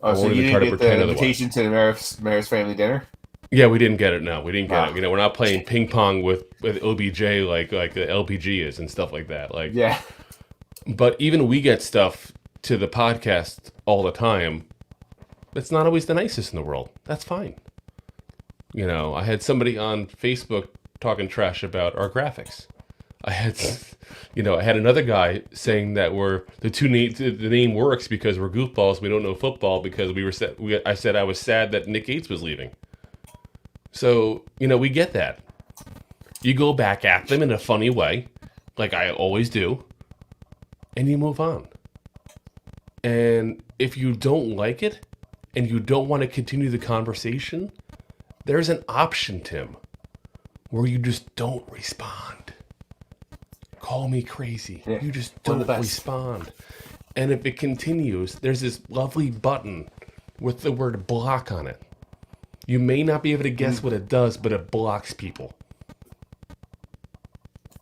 Oh, so you didn't get the invitation to the mayor's family dinner? Yeah, we didn't get it. No, we didn't get it. You know, we're not playing ping pong with OBJ like the LPG is and stuff like that. Like, yeah. But even we get stuff to the podcast all the time. That's not always the nicest in the world. That's fine. You know, I had somebody on Facebook talking trash about our graphics. I had another guy saying that the name works because we're goofballs. We don't know football because I said I was sad that Nick Gates was leaving. So, you know, we get that. You go back at them in a funny way, like I always do, and you move on. And if you don't like it and you don't want to continue the conversation, there's an option, Tim, where you just don't respond. Call me crazy. Yeah, you just don't respond. And if it continues, there's this lovely button with the word block on it. You may not be able to guess what it does, but it blocks people.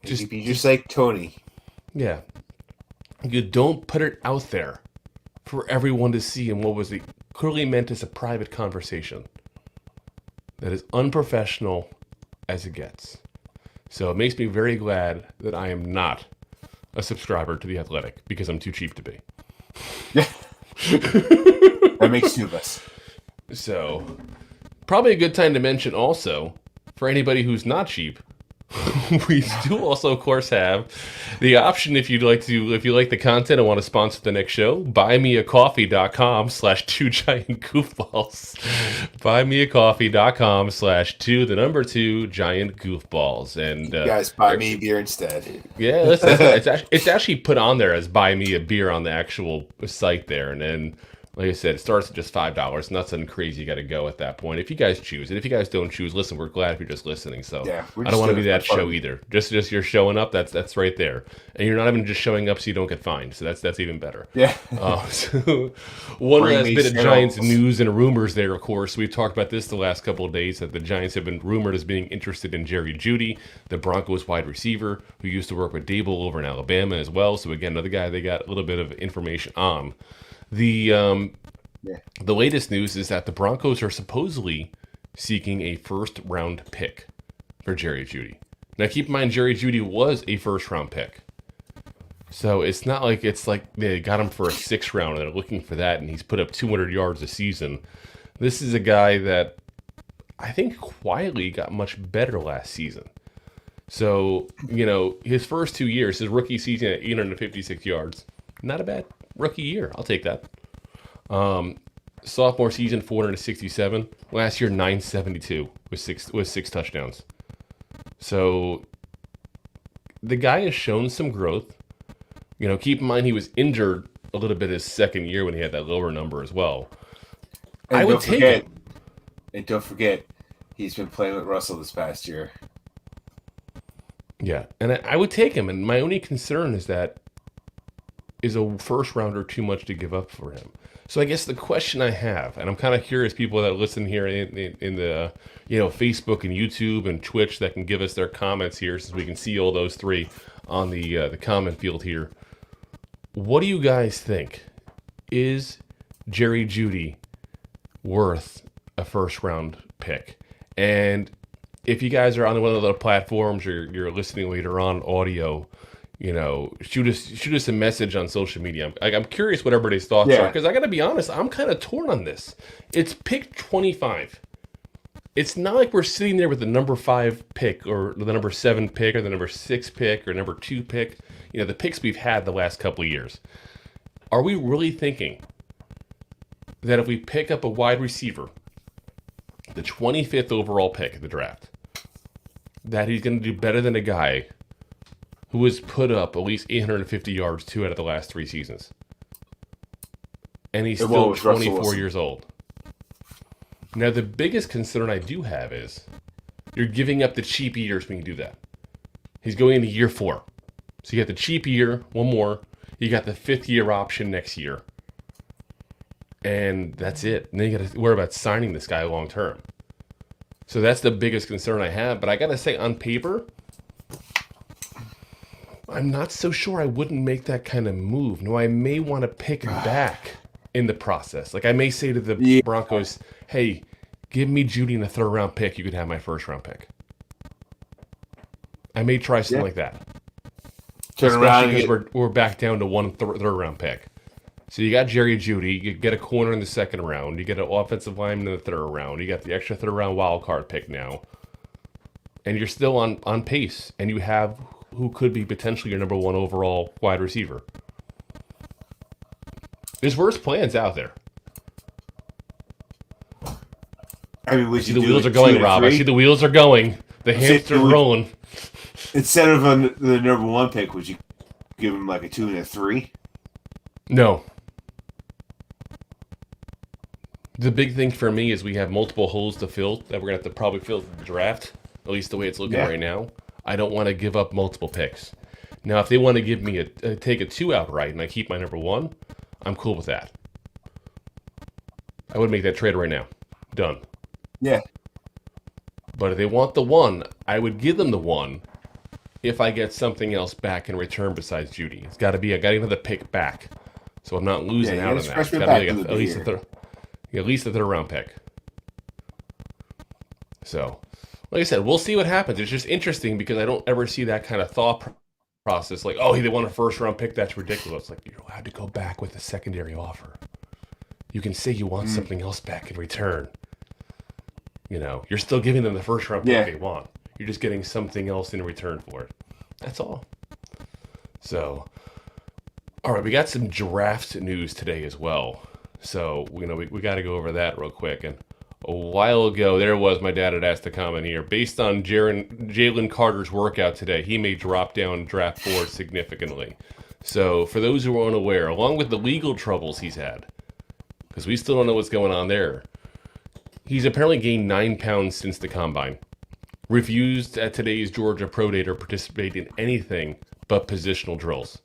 Just like Tony. Yeah. You don't put it out there for everyone to see in what was clearly meant as a private conversation. That is unprofessional as it gets. So it makes me very glad that I am not a subscriber to The Athletic because I'm too cheap to be. Yeah. That makes two of us. So, probably a good time to mention also, for anybody who's not cheap, we do also, of course, have the option if you like the content and want to sponsor the next show, buymeacoffee.com/2giantgoofballs. Buymeacoffee.com/2 And you guys buy me a beer instead. Yeah, it's actually put on there as buy me a beer on the actual site there, and then, like I said, it starts at just $5. Nothing crazy you got to go at that point. If you guys choose, and if you guys don't choose, listen, we're glad if you're just listening. So yeah, I don't want to be that show either. Just you're showing up. That's right there, and you're not even just showing up so you don't get fined. So that's even better. Yeah. So one last bit of Giants news and rumors there. Of course, we've talked about this the last couple of days that the Giants have been rumored as being interested in Jerry Jeudy, the Broncos wide receiver who used to work with Dable over in Alabama as well. So again, another guy they got a little bit of information on. The latest news is that the Broncos are supposedly seeking a first-round pick for Jerry Jeudy. Now, keep in mind, Jerry Jeudy was a first-round pick. So it's not like they got him for a sixth round and they're looking for that, and he's put up 200 yards a season. This is a guy that I think quietly got much better last season. So, you know, his first 2 years, his rookie season at 856 yards, not a bad rookie year. I'll take that. Sophomore season 467. Last year 972 with six touchdowns. So the guy has shown some growth. You know, keep in mind he was injured a little bit his second year when he had that lower number as well. And I would take it. And don't forget, he's been playing with Russell this past year. Yeah, and I would take him. And my only concern is that is a first rounder too much to give up for him? So I guess the question I have, and I'm kind of curious, people that listen here in the Facebook and YouTube and Twitch that can give us their comments here, since we can see all those three on the comment field here. What do you guys think? Is Jerry Jeudy worth a first round pick? And if you guys are on one of the platforms or you're listening later on audio, shoot us a message on social media. I'm curious what everybody's thoughts are, because I got to be honest, I'm kind of torn on this. It's pick 25. It's not like we're sitting there with the number 5 pick or the number 7 pick or the number 6 pick or number 2 pick. The picks we've had the last couple of years. Are we really thinking that if we pick up a wide receiver, the 25th overall pick of the draft, that he's going to do better than a guy who has put up at least 850 yards 2 out of the last 3 seasons? And he's still 24 years old. Now, the biggest concern I do have is you're giving up the cheap years when you do that. He's going into year 4. So you got the cheap year, one more. You got the 5th year option next year. And that's it. And then you got to worry about signing this guy long term. So that's the biggest concern I have. But I got to say, on paper, I'm not so sure I wouldn't make that kind of move. No, I may want to pick back in the process. Like I may say to the Broncos, hey, give me Judy in a third round pick. You could have my first round pick. I may try something like that. Turn around because we're back down to one third round pick. So you got Jerry Judy, you get a corner in the second round, you get an offensive lineman in the third round, you got the extra third round wild card pick now, and you're still on pace, and you have who could be potentially your number one overall wide receiver. There's worse plans out there. I mean, I see the wheels are going, Rob. I see the wheels are going. The hamster's rolling. Instead of the number one pick, would you give him like a 2 and a 3? No. The big thing for me is we have multiple holes to fill that we're going to have to probably fill the draft, at least the way it's looking right now. I don't want to give up multiple picks. Now, if they want to give me take a 2 outright and I keep my number 1, I'm cool with that. I would make that trade right now. Done. Yeah. But if they want the 1, I would give them the 1 if I get something else back in return besides Judy. It's got to be, I got to get another pick back. So I'm not losing out on that. It's got to be like at least a third round pick. So, like I said, we'll see what happens. It's just interesting because I don't ever see that kind of thought process. Like, oh, they want a first round pick. That's ridiculous. Like, you're allowed to go back with a secondary offer. You can say you want something else back in return. You know, you're still giving them the first round pick they want. You're just getting something else in return for it. That's all. So, all right, we got some draft news today as well. So, you know, we got to go over that real quick. And a while ago, there was, my dad had asked a comment here. Based on Jalen Carter's workout today, he may drop down draft board significantly. So, for those who are unaware, along with the legal troubles he's had, because we still don't know what's going on there, he's apparently gained 9 pounds since the combine. Refused at today's Georgia Pro Day to participate in anything but positional drills.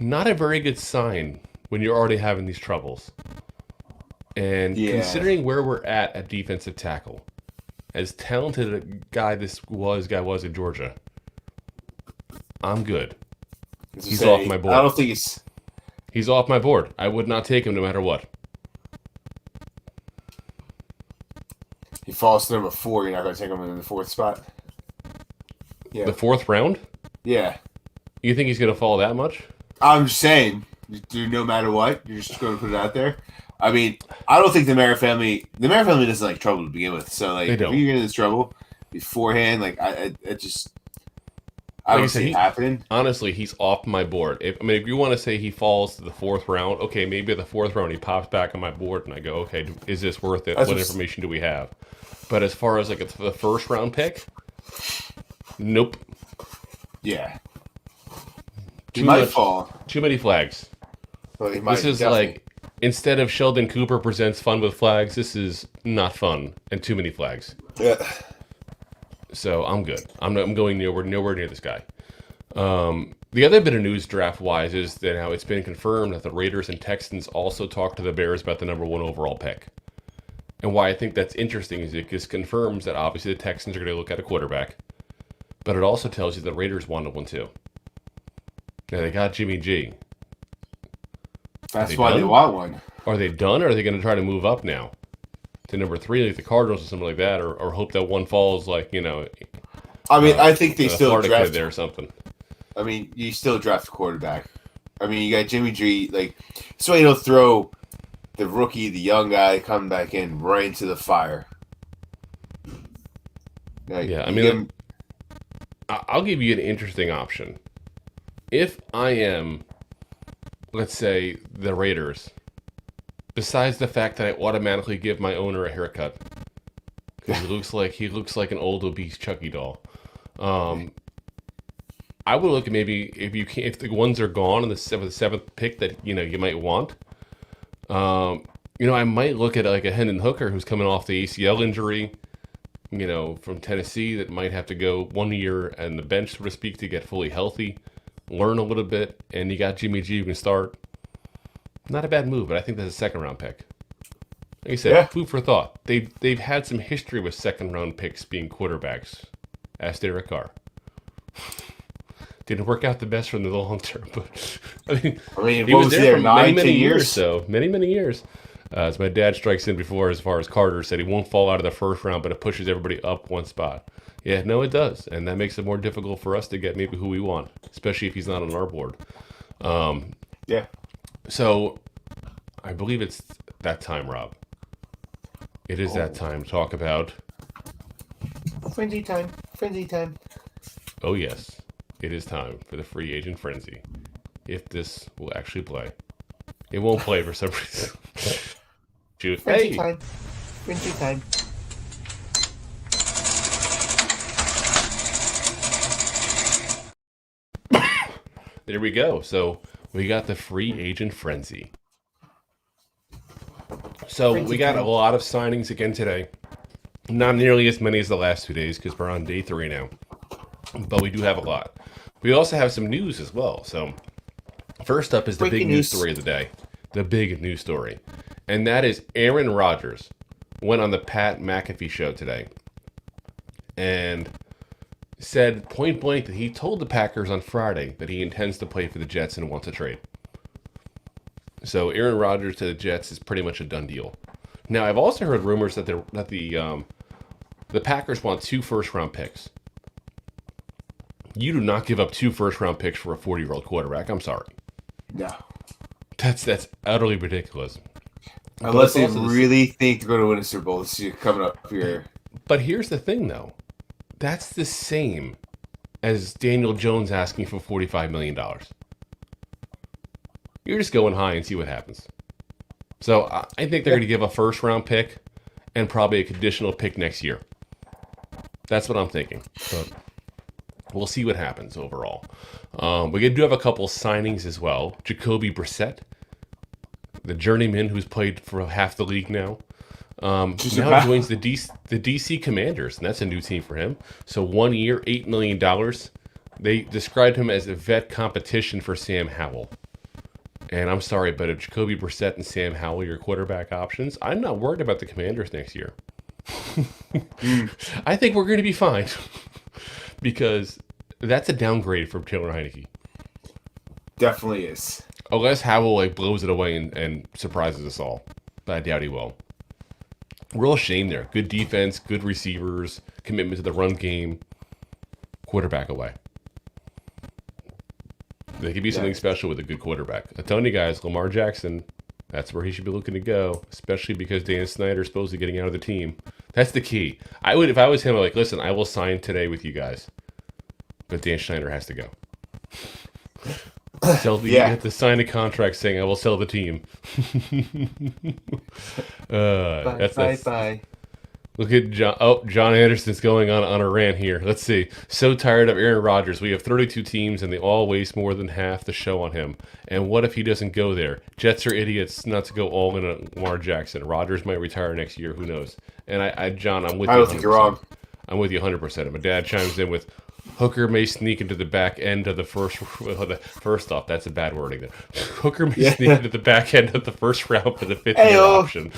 Not a very good sign when you're already having these troubles. And considering where we're at defensive tackle, as talented a guy this guy was in Georgia, I'm good. He's off my board. I don't think he's off my board. I would not take him no matter what. He falls to number 4. You're not going to take him in the 4th spot? Yeah. The 4th round? Yeah. You think he's going to fall that much? I'm just saying, no matter what, you're just going to put it out there. I mean, I don't think the Mara family doesn't like trouble to begin with. So, like, if you get in this trouble beforehand, like, I don't see it happening. Honestly, he's off my board. If you want to say he falls to the 4th round, okay, maybe at the 4th round he pops back on my board and I go, okay, is this worth it? What information do we have? But as far as like the 1st round pick, nope. Yeah. He might fall. Too many flags. Well, this is like, instead of Sheldon Cooper presents Fun with Flags, this is not fun and too many flags. Yeah. So I'm good. I'm going nowhere near this guy. The other bit of news draft-wise is that now it's been confirmed that the Raiders and Texans also talked to the Bears about the number 1 overall pick. And why I think that's interesting is it just confirms that obviously the Texans are going to look at a quarterback, but it also tells you the Raiders wanted one too. Now they got Jimmy G. That's why they want one. Are they done, or are they going to try to move up now to number 3, like the Cardinals or something like that, or hope that one falls, like, you know? I mean, I think they still draft there or something. I mean, you still draft a quarterback. I mean, you got Jimmy G. Like, so you don't throw the rookie, the young guy coming back in right into the fire. Like, yeah, I mean, I'll give you an interesting option. If I am, let's say, the Raiders, besides the fact that I automatically give my owner a haircut, because he looks like an old obese Chucky doll. I would look at maybe if the ones are gone in the 7th pick that you might want. I might look at like a Hendon Hooker who's coming off the ACL injury, from Tennessee, that might have to go 1 year on the bench, so to speak, to get fully healthy, learn a little bit, and you got Jimmy G who can start. Not a bad move, but I think that's a 2nd round pick. Like I said, food for thought. They've had some history with 2nd round picks being quarterbacks. Ask Derek Carr. Didn't work out the best for the long term, but I mean, he what was there for many years? So many years. As my dad strikes in before, as far as Carter said, he won't fall out of the first round, but it pushes everybody up one spot. Yeah, no, it does, and that makes it more difficult for us to get maybe who we want, especially if he's not on our board. Yeah. So, I believe it's that time, Rob. It is that time to talk about frenzy time. Frenzy time. Oh yes, it is time for the free agent frenzy. If this will actually play, it won't play for some reason. Shoot! Frenzy time. Frenzy time. There we go. So we got the free agent frenzy. So we got a lot of signings again today. Not nearly as many as the last 2 days because we're on day 3 now. But we do have a lot. We also have some news as well. So first up is the big news story of the day. The big news story. And that is Aaron Rodgers went on the Pat McAfee show today and said point blank that he told the Packers on Friday that he intends to play for the Jets and wants a trade. So Aaron Rodgers to the Jets is pretty much a done deal. Now I've also heard rumors that the Packers want 2 first-round picks. You do not give up 2 first-round picks for a 40-year-old quarterback. I'm sorry. No. That's utterly ridiculous. Unless they really think they're going to win a Super Bowl this year coming up here. But here's the thing, though. That's the same as Daniel Jones asking for $45 million. You're just going high and see what happens. So I think they're going to give a first-round pick and probably a conditional pick next year. That's what I'm thinking. But we'll see what happens overall. We do have a couple signings as well. Jacoby Brissett, the journeyman who's played for half the league now. Now joins the DC Commanders, and that's a new team for him. So 1 year, $8 million. They described him as a vet competition for Sam Howell. And I'm sorry, but if Jacoby Brissett and Sam Howell are your quarterback options, I'm not worried about the Commanders next year. I think we're going to be fine. Because that's a downgrade from Taylor Heineke. Definitely is. Unless Howell blows it away and surprises us all. But I doubt he will. Real shame there. Good defense, good receivers, commitment to the run game. Quarterback away. There could be something special with a good quarterback. I'm telling you guys, Lamar Jackson, that's where he should be looking to go, especially because Dan Snyder's supposedly getting out of the team. That's the key. I would, if I was him, I'd listen, I will sign today with you guys. But Dan Snyder has to go. You have to sign a contract saying I will sell the team. Bye. Look at John. Oh, John Anderson's going on a rant here. Let's see. So tired of Aaron Rodgers. We have 32 teams, and they all waste more than half the show on him. And what if he doesn't go there? Jets are idiots not to go all in on Lamar Jackson. Rodgers might retire next year. Who knows? And John, I'm with you. I don't think you're wrong. I'm with you 100%. My dad chimes in with, Hooker may sneak into the back end of the first. First off, that's a bad wording there. Hooker may sneak into the back end of the first round for the 5th-year option.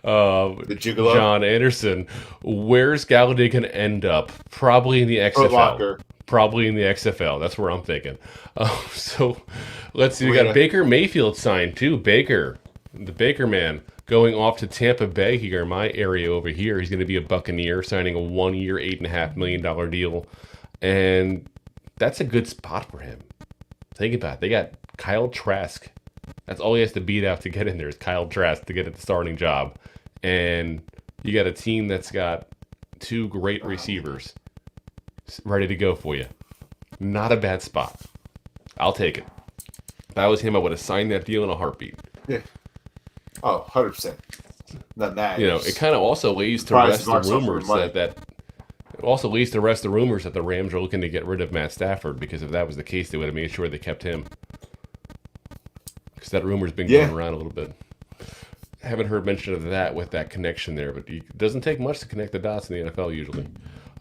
John Anderson, where's Galladay going to end up? Probably in the XFL. Probably in the XFL. That's where I'm thinking. So let's see. We got Baker Mayfield signed too. Baker, the Baker man, going off to Tampa Bay here, my area over here. He's going to be a Buccaneer, signing a 1 year, $8.5 million deal. And that's a good spot for him. Think about it. They got Kyle Trask. That's all he has to beat out to get in there is Kyle Trask to get at the starting job. And you got a team that's got 2 great receivers ready to go for you. Not a bad spot. I'll take it. If I was him, I would have signed that deal in a heartbeat. Yeah. Oh, 100%. Not that. It kind of also lays to rest the rumors that the Rams are looking to get rid of Matt Stafford, because if that was the case, they would have made sure they kept him. Because that rumor's been going around a little bit. Haven't heard mention of that with that connection there, but it doesn't take much to connect the dots in the NFL usually.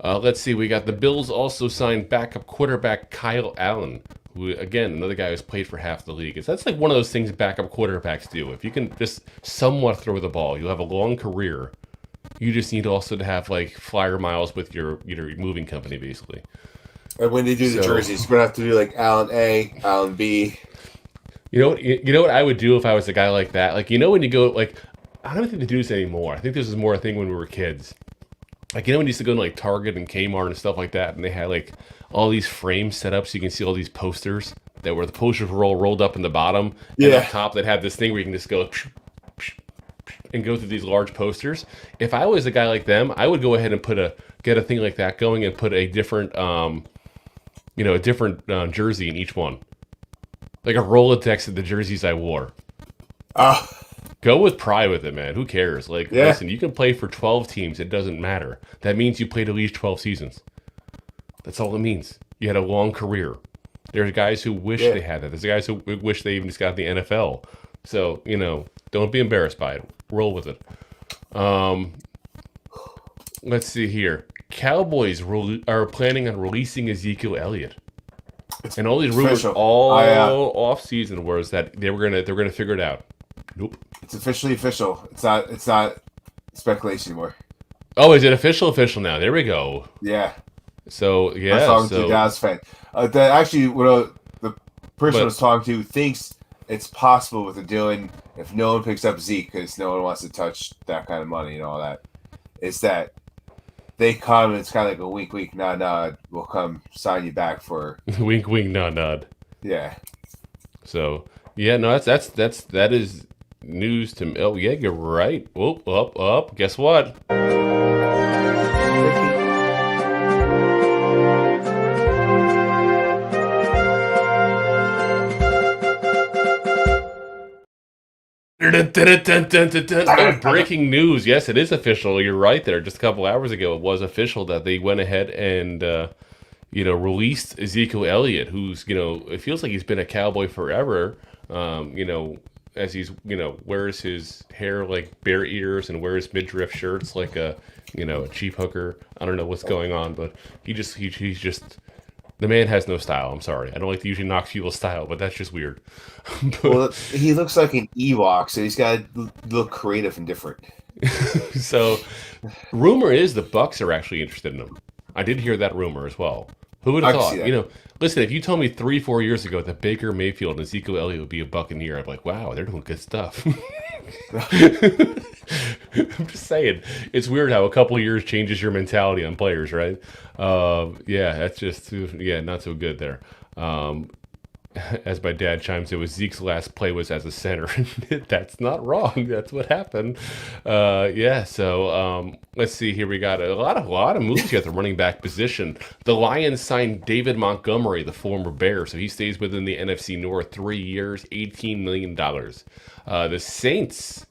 Let's see. We got the Bills also signed backup quarterback Kyle Allen, who, again, another guy who's played for half the league. That's like one of those things backup quarterbacks do. If you can just somewhat throw the ball, you'll have a long career. You just need also to have like flyer miles with your moving company, basically. And when they do the jerseys, we're gonna have to do like Allen A, Allen B. You know what I would do if I was a guy like that? Like, when you go, like, I don't think they do this anymore. I think this was more a thing when we were kids. Like, when you used to go to, like, Target and Kmart and stuff like that, and they had, like, all these frames set up so you can see all these posters that were the posters were all rolled up in the bottom. And up top, they'd have this thing where you can just go and go through these large posters. If I was a guy like them, I would go ahead and get a thing like that going and put a different, jersey in each one. Like a Rolodex of the jerseys I wore. Go with pride with it, man. Who cares? Like, listen, you can play for 12 teams. It doesn't matter. That means you played at least 12 seasons. That's all it means. You had a long career. There's guys who wish they had that. There's guys who wish they even just got the NFL. So, don't be embarrassed by it. Roll with it. Let's see here. Cowboys are planning on releasing Ezekiel Elliott. And all these rumors off season was that they're gonna figure it out. Nope. It's officially official. It's not speculation anymore. Oh, is it official now? There we go. Yeah. So I was talking to a Dallas fan. That actually, the person I was talking to thinks it's possible what they're doing if no one picks up Zeke because no one wants to touch that kind of money and all that. Is that they come and it's kind of like a wink, wink, nod, nod. We'll come sign you back for wink, wink, nod, nod. Yeah. So that is news to me. Oh yeah, you're right. Up. Guess what? Oh, breaking news. Yes, it is official. You're right there. Just a couple hours ago, it was official that they went ahead and, released Ezekiel Elliott, who's, it feels like he's been a Cowboy forever, as he's, wears his hair like bear ears and wears midriff shirts like a cheap hooker. I don't know what's going on, but he's just... The man has no style. I'm sorry. I don't like to usually knock people's style, but that's just weird. Well, he looks like an Ewok, so he's got to look creative and different. So, rumor is the Bucks are actually interested in him. I did hear that rumor as well. Who would have thought? Listen, if you told me 3-4 years ago that Baker Mayfield and Ezekiel Elliott would be a Buccaneer, I'd be like, wow, they're doing good stuff. I'm just saying, it's weird how a couple of years changes your mentality on players, right? That's just not so good there. As my dad chimes in, Zeke's last play was as a center. That's not wrong. That's what happened. So let's see here. We got a lot of moves here at the running back position. The Lions signed David Montgomery, the former Bear, so he stays within the NFC North 3 years, $18 million. The Saints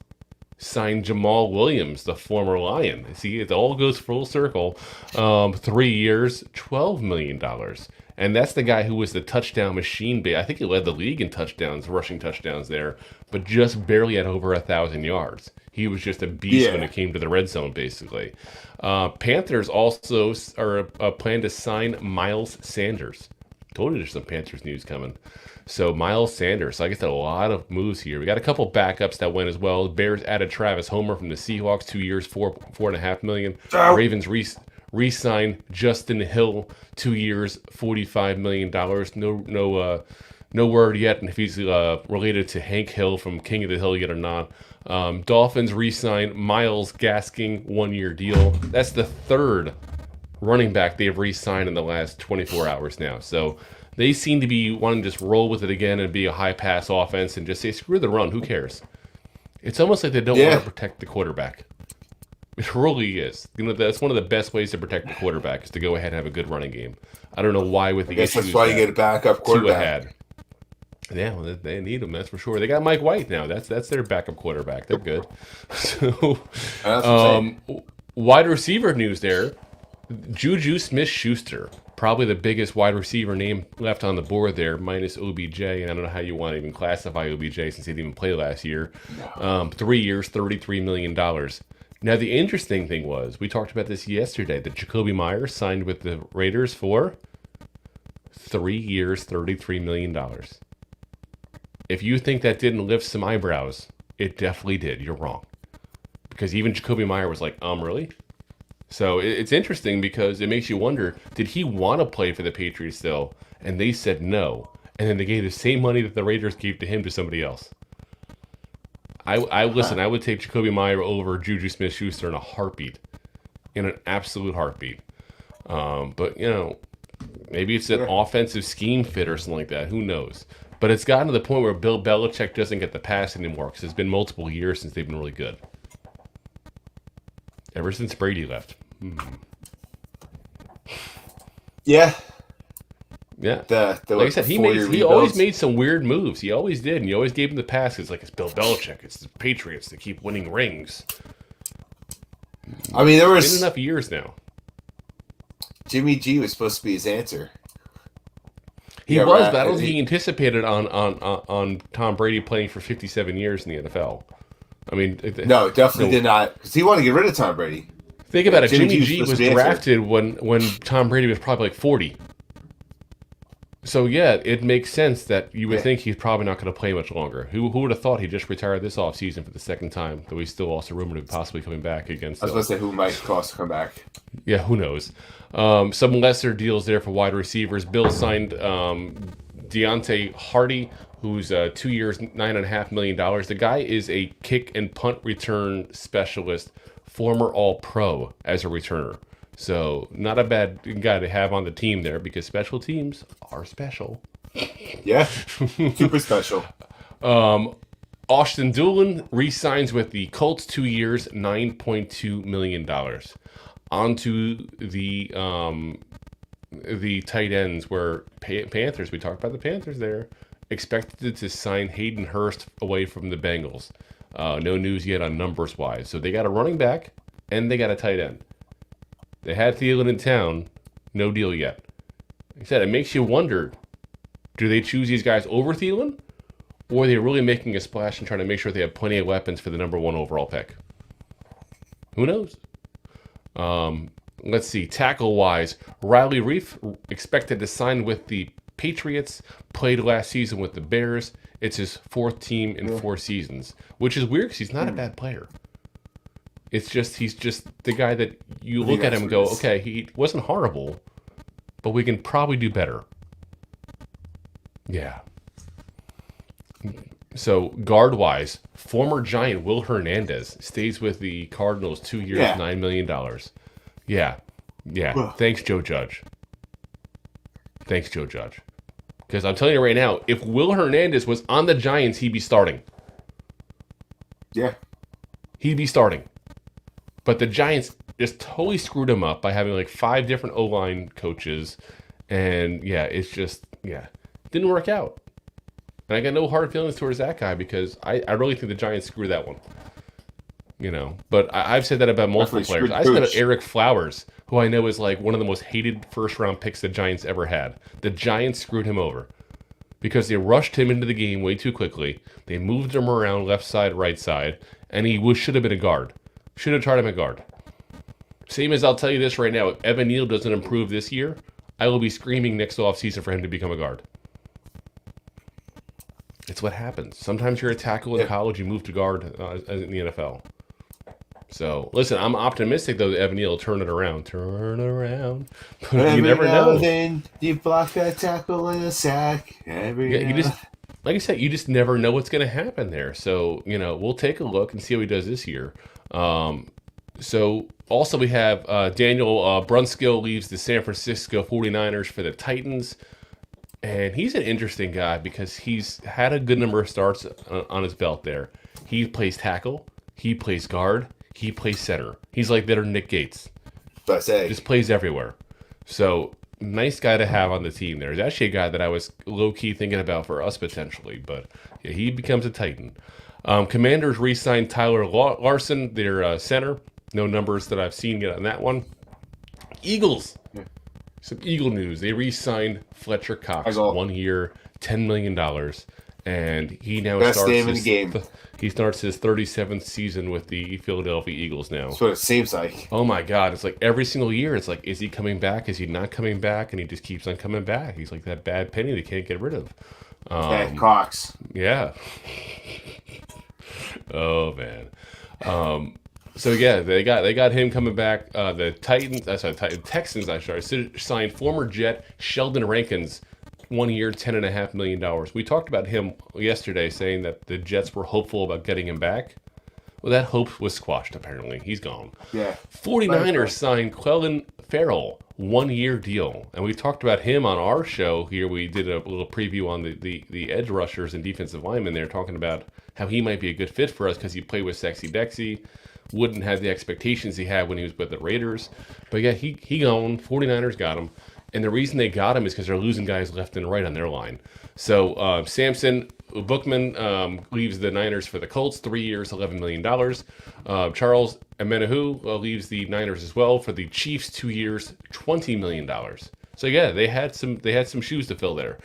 signed Jamal Williams, the former Lion. See, it all goes full circle. 3 years, $12 million. And that's the guy who was the touchdown machine. I think he led the league in touchdowns, rushing touchdowns there, but just barely at over 1,000 yards. He was just a beast when it came to the red zone, basically. Panthers also are plan to sign Miles Sanders. Told you there's some Panthers news coming. So Miles Sanders. So I guess a lot of moves here. We got a couple backups that went as well. The Bears added Travis Homer from the Seahawks, 2 years, $4.5 million. Ravens re-signed Justin Hill, 2 years, $45 million. No word yet if he's related to Hank Hill from King of the Hill yet or not. Dolphins re-signed Myles Gaskin, 1 year deal. That's the third running back they've re-signed in the last 24 hours now. So they seem to be wanting to just roll with it again and be a high pass offense and just say, screw the run, who cares? It's almost like they don't want to protect the quarterback. It really is. That's one of the best ways to protect the quarterback is to go ahead and have a good running game. I don't know why with the issues. That's why you get a backup quarterback. Yeah, well, they need him, that's for sure. They got Mike White now. That's their backup quarterback. They're good. So, wide receiver news there. Juju Smith-Schuster, probably the biggest wide receiver name left on the board there, minus OBJ, and I don't know how you want to even classify OBJ since he didn't even play last year. 3 years, $33 million. Now, the interesting thing was, we talked about this yesterday, that Jacoby Myers signed with the Raiders for 3 years, $33 million. If you think that didn't lift some eyebrows, it definitely did. You're wrong. Because even Jacoby Myers was like, really? So it's interesting because it makes you wonder, did he want to play for the Patriots still? And they said no. And then they gave the same money that the Raiders gave to him to somebody else. I listen, I would take Jacoby Meyer over Juju Smith-Schuster in a heartbeat. In an absolute heartbeat. But, maybe it's an offensive scheme fit or something like that. Who knows? But it's gotten to the point where Bill Belichick doesn't get the pass anymore because it's been multiple years since they've been really good. Ever since Brady left. Yeah. Yeah. Like I said, he always made some weird moves. He always did. And he always gave him the pass. It's like, it's Bill Belichick. It's the Patriots that keep winning rings. I mean, there was... It's been enough years now. Jimmy G was supposed to be his answer. He was, but I don't think he anticipated on Tom Brady playing for 57 years in the NFL. I mean... No, definitely did not. Because he wanted to get rid of Tom Brady. Think about it. Jimmy G was drafted when Tom Brady was probably like 40. So, yeah, it makes sense that you would think he's probably not going to play much longer. Who would have thought he just retired this offseason for the second time, though he's still also rumored of possibly coming back against... I was going to say, who might cost to come back? Yeah, who knows? Some lesser deals there for wide receivers. Bill signed Deontay Hardy, who's 2 years, $9.5 million. The guy is a kick and punt return specialist, former All-Pro as a returner. So, not a bad guy to have on the team there because special teams are special. Yeah, super special. Austin Doolin re-signs with the Colts 2 years, $9.2 million. Onto the tight ends where Panthers, we talked about the Panthers there, expected to sign Hayden Hurst away from the Bengals. No news yet on numbers-wise. So, they got a running back and they got a tight end. They had Thielen in town. No deal yet. Like I said, it makes you wonder, do they choose these guys over Thielen? Or are they really making a splash and trying to make sure they have plenty of weapons for the number 1 overall pick? Who knows? Let's see. Tackle-wise, Riley Reif expected to sign with the Patriots, played last season with the Bears. It's his 4th team in 4 seasons, which is weird because he's not a bad player. It's just, he's just the guy that you look at him and go, okay, he wasn't horrible, but we can probably do better. Yeah. So, guard-wise, former Giant Will Hernandez stays with the Cardinals 2 years, $9 million. Yeah. Thanks, Joe Judge. Because I'm telling you right now, if Will Hernandez was on the Giants, he'd be starting. Yeah. He'd be starting. But the Giants just totally screwed him up by having like 5 different O-line coaches. And it's just, didn't work out. And I got no hard feelings towards that guy because I really think the Giants screwed that one. But I've said that about multiple players. I said about Eric Flowers, who I know is like one of the most hated first-round picks the Giants ever had. The Giants screwed him over because they rushed him into the game way too quickly. They moved him around left side, right side, and he should have been a guard. Should have tried him at guard. Same as I'll tell you this right now, if Evan Neal doesn't improve this year, I will be screaming next offseason for him to become a guard. It's what happens. Sometimes you're a tackle in college, you move to guard in the NFL. So, listen, I'm optimistic, though, that Evan Neal will turn it around. But you never know. Then you block that tackle in a sack. Like I said, you just never know what's going to happen there. So, we'll take a look and see how he does this year. So, also we have Daniel Brunskill leaves the San Francisco 49ers for the Titans. And he's an interesting guy because he's had a good number of starts on his belt there. He plays tackle. He plays guard. He plays center. He's like their Nick Gates. Just plays everywhere. So, nice guy to have on the team there. He's actually a guy that I was low-key thinking about for us potentially. But he becomes a Titan. Commanders re-signed Tyler Larson, their center. No numbers that I've seen yet on that one. Eagles. Some Eagle news. They re-signed Fletcher Cox, 1 year, $10 million. And he now he starts his 37th season with the Philadelphia Eagles now. That's what it seems like. Oh my God. It's like every single year, it's like, is he coming back? Is he not coming back? And he just keeps on coming back. He's like that bad penny they can't get rid of. Cox. Yeah. Oh, man. So yeah, they got him coming back. The Texans, signed former Jet Sheldon Rankins, 1 year, $10.5 million. We talked about him yesterday, saying that the Jets were hopeful about getting him back. Well, that hope was squashed. Apparently, he's gone. Yeah. 49ers signed Clelin Ferrell, 1 year deal, and we talked about him on our show here. We did a little preview on the edge rushers and defensive linemen there, talking about how he might be a good fit for us because he played with Sexy Dexy. Wouldn't have the expectations he had when he was with the Raiders. But yeah, he gone. 49ers got him. And the reason they got him is because they're losing guys left and right on their line. So Samson Bookman leaves the Niners for the Colts, 3 years, $11 million. Charles Amenahu leaves the Niners as well for the Chiefs, 2 years, $20 million. So yeah, they had some shoes to fill there.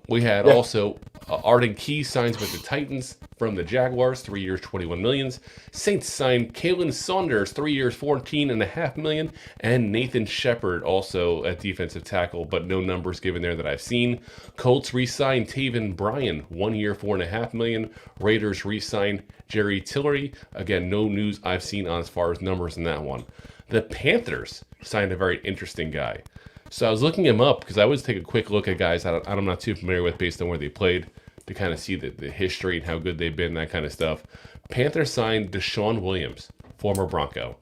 We had also Arden Key signs with the Titans from the Jaguars, 3 years, $21 million. Saints signed Kalen Saunders, 3 years, $14.5 million. And Nathan Shepard also at defensive tackle, but no numbers given there that I've seen. Colts re-signed Taven Bryan, 1 year, $4.5 million. Raiders re-signed Jerry Tillery. Again, no news I've seen on as far as numbers in that one. The Panthers signed a very interesting guy. So I was looking him up because I always take a quick look at guys I'm not too familiar with based on where they played to kind of see the history and how good they've been, that kind of stuff. Panthers signed Deshaun Williams, former Bronco.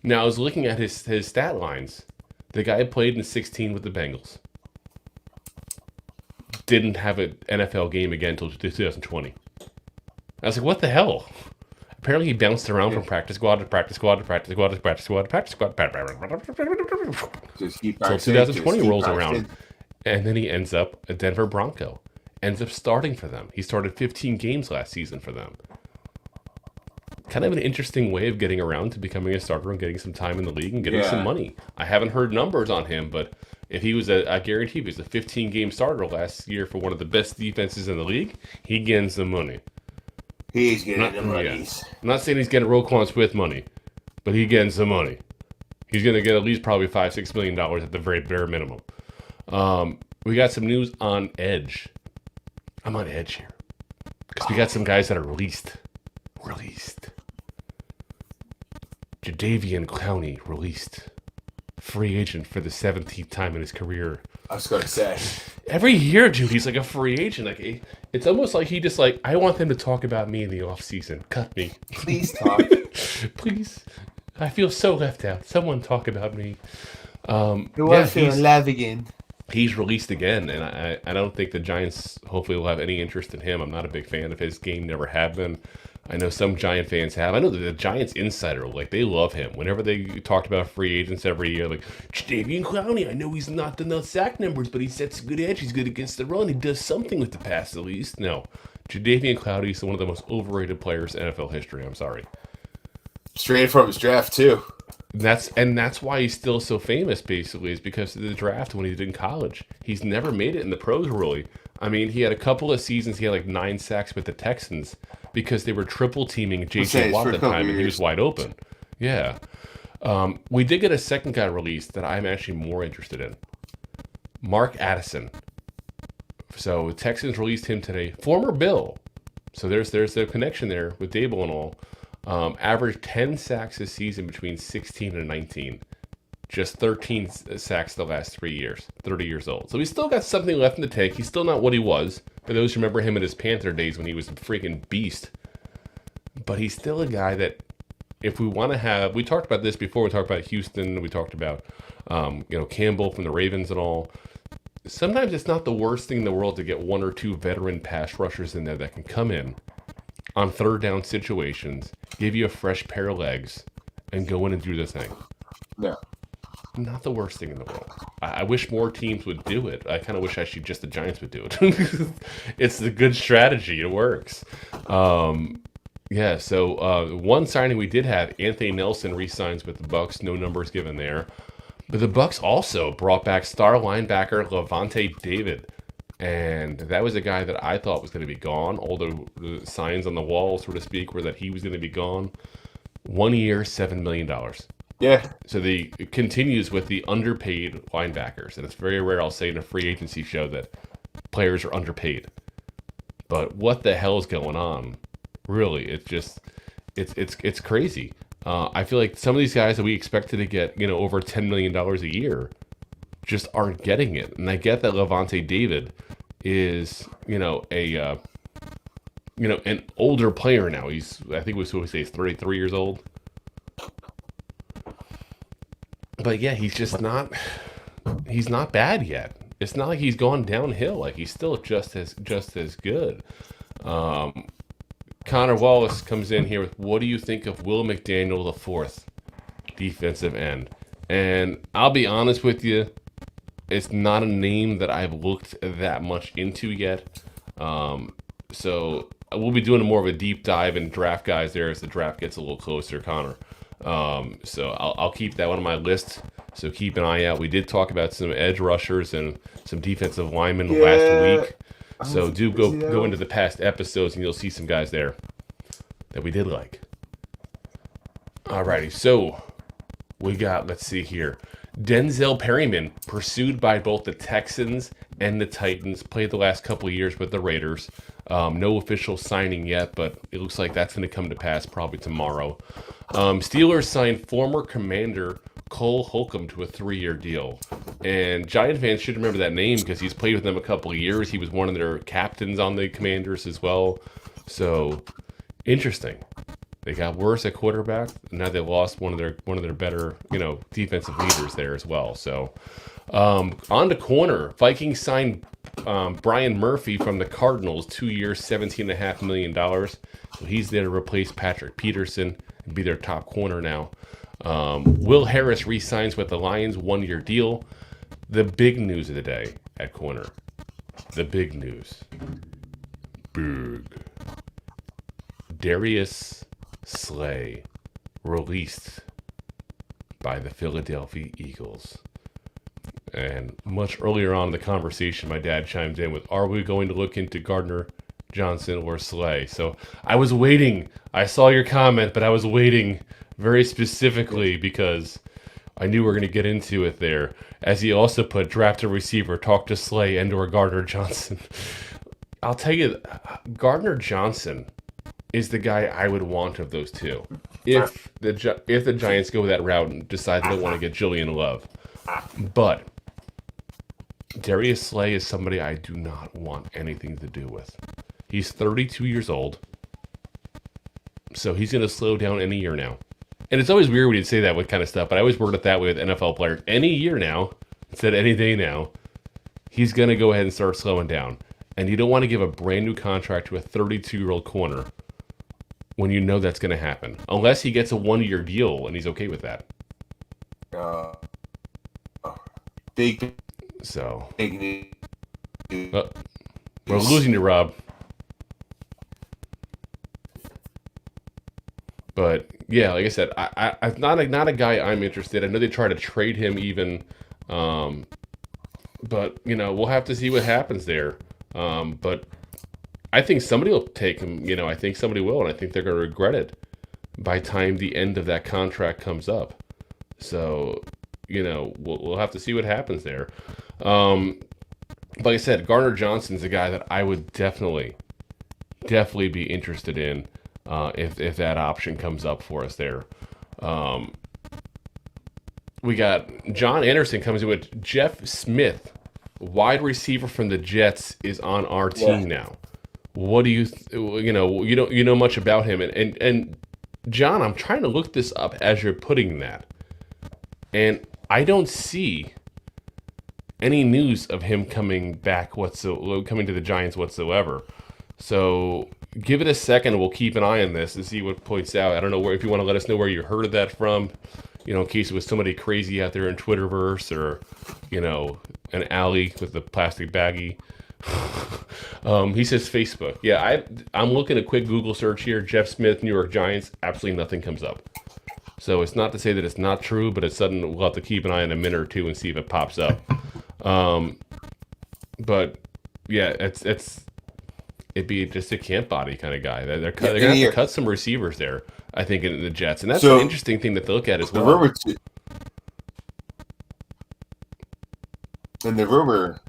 Now I was looking at his stat lines. The guy played in 16 with the Bengals. Didn't have an NFL game again until 2020. I was like, what the hell? Apparently he bounced around from practice squad to practice squad to practice squad to practice squad to practice squad. So 2020 rolls around, and then he ends up a Denver Bronco. Ends up starting for them. He started 15 games last season for them. Kind of an interesting way of getting around to becoming a starter and getting some time in the league and getting some money. I haven't heard numbers on him, but if he was I guarantee if he was a 15-game starter last year for one of the best defenses in the league, he gets some money. He's getting the monies. I'm not saying he's getting Roquan Smith money, but he's getting some money. He's going to get at least probably $5-6 million at the very bare minimum. We got some news on edge. I'm on edge here because we got some guys that are released. Jadeveon Clowney released. Free agent for the 17th time in his career. I was going to say. Every year, dude, he's like a free agent. Like it's almost like he just like, I want them to talk about me in the off season. Cut me. Please talk. Please. I feel so left out. Someone talk about me. Feeling live again. He's released again, and I don't think the Giants hopefully will have any interest in him. I'm not a big fan of his game, never have been. I know some Giant fans have. I know that the Giants insider, like, they love him. Whenever they talked about free agents every year, like, Jadeveon Clowney, I know he's not the sack numbers, but he sets a good edge. He's good against the run. He does something with the pass, at least. No. Jadeveon Clowney is one of the most overrated players in NFL history. I'm sorry. Straight from his draft, too. That's why he's still so famous, basically, is because of the draft when he did in college. He's never made it in the pros, really. I mean, he had a couple of seasons, he had like 9 sacks with the Texans because they were triple teaming J.J. Watt at the time, and he was wide open. Yeah. We did get a second guy released that I'm actually more interested in. Mark Addison. So the Texans released him today. Former Bill. So there's the connection there with Dable and all. Averaged 10 sacks this season between 16 and 19. Just 13 sacks the last 3 years. 30 years old. So he's still got something left in the tank. He's still not what he was. For those who remember him in his Panther days when he was a freaking beast. But he's still a guy that, if we want to have... We talked about this before. We talked about Houston. We talked about Campbell from the Ravens and all. Sometimes it's not the worst thing in the world to get 1 or 2 veteran pass rushers in there that can come in on third down situations, give you a fresh pair of legs, and go in and do the thing. Yeah. Not the worst thing in the world. I wish more teams would do it. I kind of wish actually just the Giants would do it. It's a good strategy. It works. One signing we did have, Anthony Nelson re-signs with the Bucs. No numbers given there. But the Bucs also brought back star linebacker Levante David. And that was a guy that I thought was going to be gone. Although the signs on the wall, so to speak, were that he was going to be gone. 1 year, $7 million. Yeah. So it continues with the underpaid linebackers. And it's very rare, I'll say, in a free agency show that players are underpaid. But what the hell is going on? Really, it's crazy. I feel like some of these guys that we expected to get, over $10 million a year just aren't getting it. And I get that Levante David is, an older player now. I think we supposed to say he's 33 years old. But yeah, he's not bad yet. It's not like he's gone downhill. Like, he's still just as good. Connor Wallace comes in here with, what do you think of Will McDaniel the fourth defensive end? And I'll be honest with you, it's not a name that I've looked that much into yet. So we'll be doing more of a deep dive and draft guys there as the draft gets a little closer, Connor. So I'll keep that one on my list. So keep an eye out. We did talk about some edge rushers and some defensive linemen last week. So do go into the past episodes and you'll see some guys there that we did like. Alrighty, so we got, let's see here. Denzel Perryman, pursued by both the Texans and the Titans, played the last couple of years with the Raiders. No official signing yet, but it looks like that's going to come to pass probably tomorrow. Steelers signed former Commander Cole Holcomb to a 3-year deal. And Giant fans should remember that name because he's played with them a couple of years. He was one of their captains on the Commanders as well. So, interesting. They got worse at quarterback. Now they lost one of their better, defensive leaders there as well. So, on to corner. Vikings signed Brian Murphy from the Cardinals, 2 years, $17.5 million. So he's there to replace Patrick Peterson and be their top corner now. Will Harris re-signs with the Lions, 1-year deal. The big news of the day at corner. The big news. Big. Darius Slay released by the Philadelphia Eagles. And much earlier on in the conversation, my dad chimed in with, are we going to look into Gardner Johnson or Slay? So I was waiting. I saw your comment, but I was waiting very specifically because I knew we were going to get into it there. As he also put, draft a receiver, talk to Slay and or Gardner Johnson. I'll tell you, Gardner Johnson is the guy I would want of those two. If the Giants go that route and decide they don't want to get Julian Love. But Darius Slay is somebody I do not want anything to do with. He's 32 years old. So he's going to slow down any year now. And it's always weird when you say that with kind of stuff, but I always word it that way with NFL players. Any year now, instead of any day now, he's going to go ahead and start slowing down. And you don't want to give a brand new contract to a 32-year-old corner when you know that's going to happen. Unless he gets a 1-year deal and he's okay with that. Big. So. We're losing you, Rob. But yeah, like I said, I'm not a guy I'm interested. I know they try to trade him even, but we'll have to see what happens there. But I think somebody will take him. I think somebody will, and I think they're going to regret it by time the end of that contract comes up. So we'll have to see what happens there. Like I said, Gardner Johnson's a guy that I would definitely be interested in. If that option comes up for us there. We got John Anderson comes in with Jeff Smith, wide receiver from the Jets, is on our team now. What do you you know much about him, and John, I'm trying to look this up as you're putting that, and I don't see any news of him coming back coming to the Giants whatsoever. So give it a second. We'll keep an eye on this and see what points out. I don't know if you want to let us know where you heard of that from, in case it was somebody crazy out there in Twitterverse or, an alley with the plastic baggie. He says Facebook. Yeah, I'm looking at a quick Google search here. Jeff Smith, New York Giants. Absolutely nothing comes up. So it's not to say that it's not true, but it's something we'll have to keep an eye on a minute or two and see if it pops up. But yeah, it'd be just a camp body kind of guy. They're going to have to cut some receivers there, I think, in the Jets. And that's an interesting thing to look at as well. The rumor,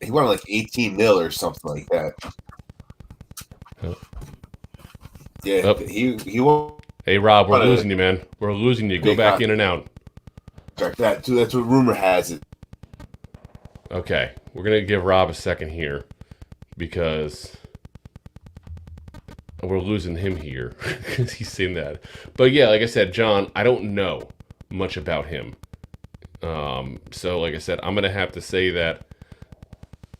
he wanted like 18 mil or something like that. Huh. Yeah, Oh. he won't. Hey, Rob, we're losing you, man. We're losing you. Go back in and out. That's what rumor has it. Okay, we're going to give Rob a second here because we're losing him here because he's saying that. But yeah, like I said, John, I don't know much about him. So like I said, I'm going to have to say that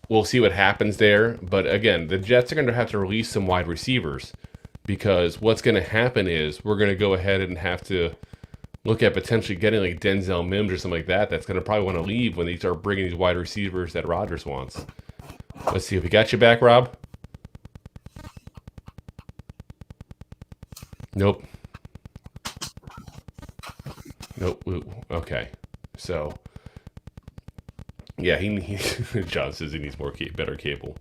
we'll see what happens there. But again, the Jets are going to have to release some wide receivers because what's going to happen is we're going to go ahead and have to look at potentially getting like Denzel Mims or something like that. That's going to probably want to leave when they start bringing these wide receivers that Rodgers wants. Let's see if we got you back, Rob. Nope. Okay. So, yeah, he John says he needs better cable.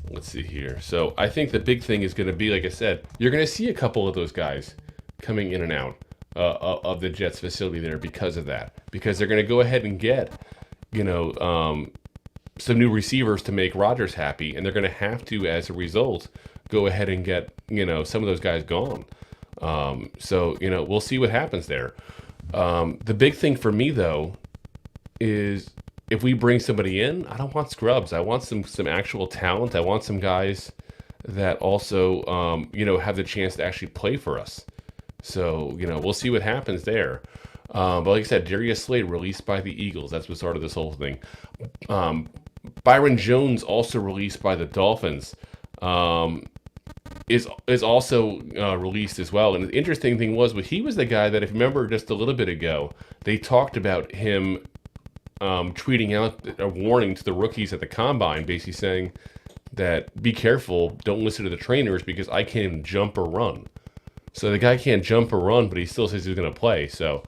Let's see here. So I think the big thing is going to be, like I said, you're going to see a couple of those guys coming in and out of the Jets facility there because of that. Because they're going to go ahead and get, some new receivers to make Rodgers happy, and they're going to have to, as a result, go ahead and get, some of those guys gone. So, we'll see what happens there. The big thing for me, though, is if we bring somebody in, I don't want scrubs. I want some actual talent. I want some guys that also, have the chance to actually play for us. So, we'll see what happens there. But like I said, Darius Slade released by the Eagles. That's what started this whole thing. Byron Jones also released by the Dolphins. Is also released as well. And the interesting thing was, he was the guy that, if you remember just a little bit ago, they talked about him tweeting out a warning to the rookies at the combine, basically saying that be careful, don't listen to the trainers because I can't even jump or run. So the guy can't jump or run, but he still says he's going to play. So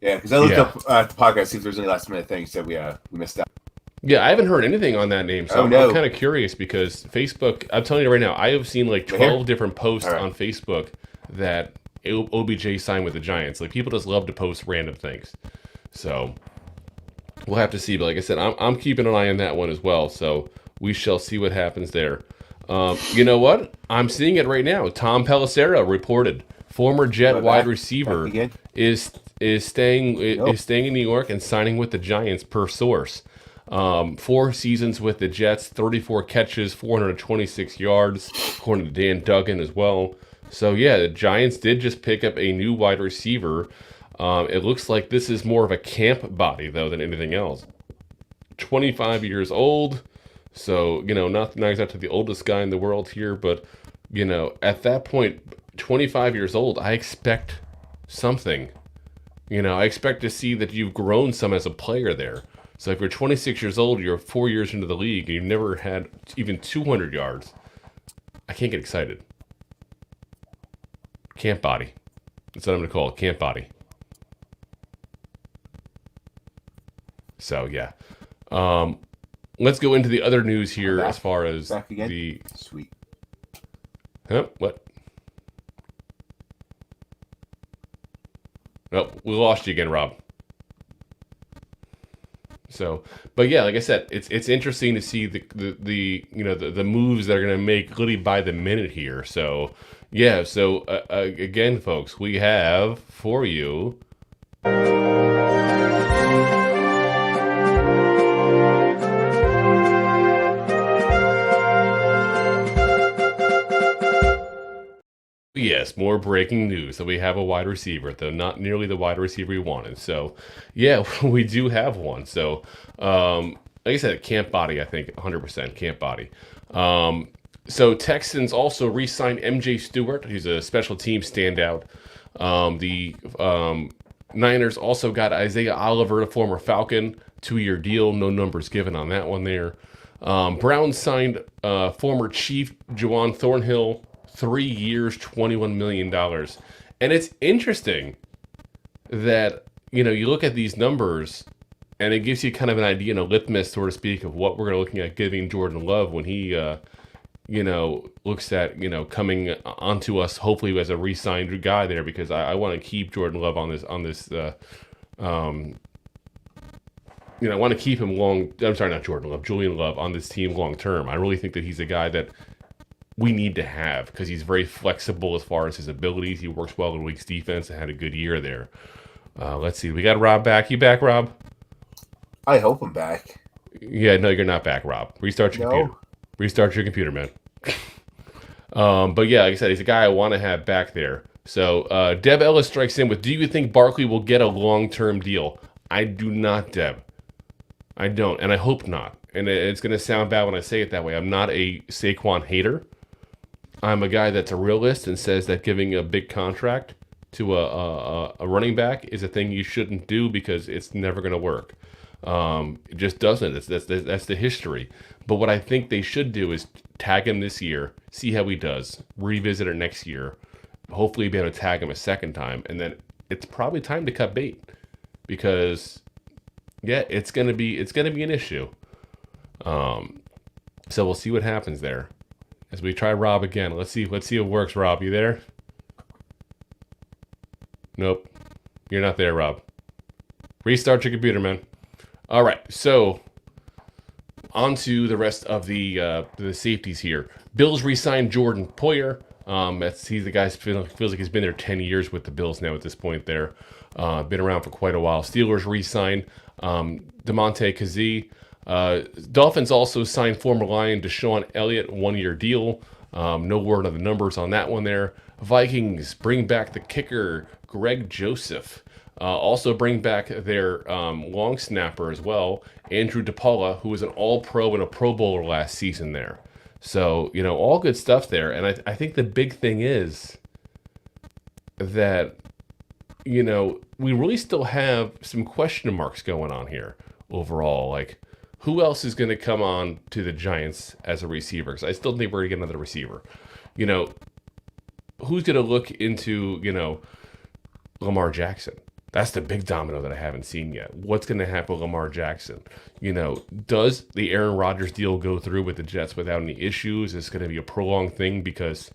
yeah, because I looked up the podcast, see if there's any last minute things that we missed out. Yeah, I haven't heard anything on that name, so I'm kind of curious because Facebook, I'm telling you right now, I have seen like 12 different posts on Facebook that OBJ signed with the Giants. Like, people just love to post random things. So we'll have to see. But like I said, I'm keeping an eye on that one as well. So we shall see what happens there. You know what? I'm seeing it right now. Tom Pelissero reported, former Jet wide receiver, is staying in New York and signing with the Giants per source. 4 seasons with the Jets, 34 catches, 426 yards, according to Dan Duggan as well. So yeah, the Giants did just pick up a new wide receiver. It looks like this is more of a camp body, though, than anything else. 25 years old, so, not exactly the oldest guy in the world here, but, at that point, 25 years old, I expect something. I expect to see that you've grown some as a player there. So if you're 26 years old, you're 4 years into the league, and you've never had even 200 yards, I can't get excited. Camp body. That's what I'm going to call it, camp body. So, yeah. Let's go into the other news here as far as the... Sweet. Huh? What? Oh, we lost you again, Rob. So, but yeah, like I said, it's interesting to see the moves that are going to make literally by the minute here. So, yeah. So again, folks, we have for you. Yes, more breaking news. So we have a wide receiver, though not nearly the wide receiver we wanted. So, yeah, we do have one. So, like I said, camp body, I think, 100% camp body. So Texans also re-signed MJ Stewart. He's a special team standout. The Niners also got Isaiah Oliver, a former Falcon, 2-year deal. No numbers given on that one there. Browns signed former Chief Juwan Thornhill, 3 years, $21 million. And it's interesting that, you look at these numbers and it gives you kind of an idea and a litmus, so to speak, of what we're looking at giving Jordan Love when he, looks at, coming onto us, hopefully as a re-signed guy there, because I want to keep Jordan Love on this, I want to keep him Julian Love on this team long term. I really think that he's a guy that we need to have because he's very flexible as far as his abilities. He works well in Weeks defense and had a good year there. Let's see. We got Rob back. You back, Rob? I hope I'm back. Yeah, no, you're not back, Rob. Restart your computer. Restart your computer, man. But yeah, like I said, he's a guy I want to have back there. So Deb Ellis strikes in with, do you think Barkley will get a long-term deal? I do not, Deb. I don't, and I hope not. And it's going to sound bad when I say it that way. I'm not a Saquon hater. I'm a guy that's a realist and says that giving a big contract to a running back is a thing you shouldn't do because it's never going to work. It just doesn't. That's the history. But what I think they should do is tag him this year, see how he does, revisit it next year, hopefully be able to tag him a second time, and then it's probably time to cut bait because, yeah, it's gonna be an issue. So we'll see what happens there. As we try Rob again, let's see if it works. Rob, you there? Nope, you're not there, Rob. Restart your computer, man. All right, so on to the rest of the safeties here. Bills re-signed Jordan Poyer. He's the guy feels like he's been there 10 years with the Bills now at this point there. Been around for quite a while. Steelers re-signed DeMonte Kazee. Dolphins also signed former Lion Deshaun Elliott, 1-year deal. No word on the numbers on that one there. Vikings bring back the kicker, Greg Joseph. Also bring back their long snapper as well, Andrew DePaula, who was an All-Pro and a Pro Bowler last season there. So, all good stuff there. And I think the big thing is that, we really still have some question marks going on here overall. Like, who else is going to come on to the Giants as a receiver? Because I still think we're going to get another receiver. Who's going to look into, Lamar Jackson? That's the big domino that I haven't seen yet. What's going to happen with Lamar Jackson? Does the Aaron Rodgers deal go through with the Jets without any issues? Is it going to be a prolonged thing because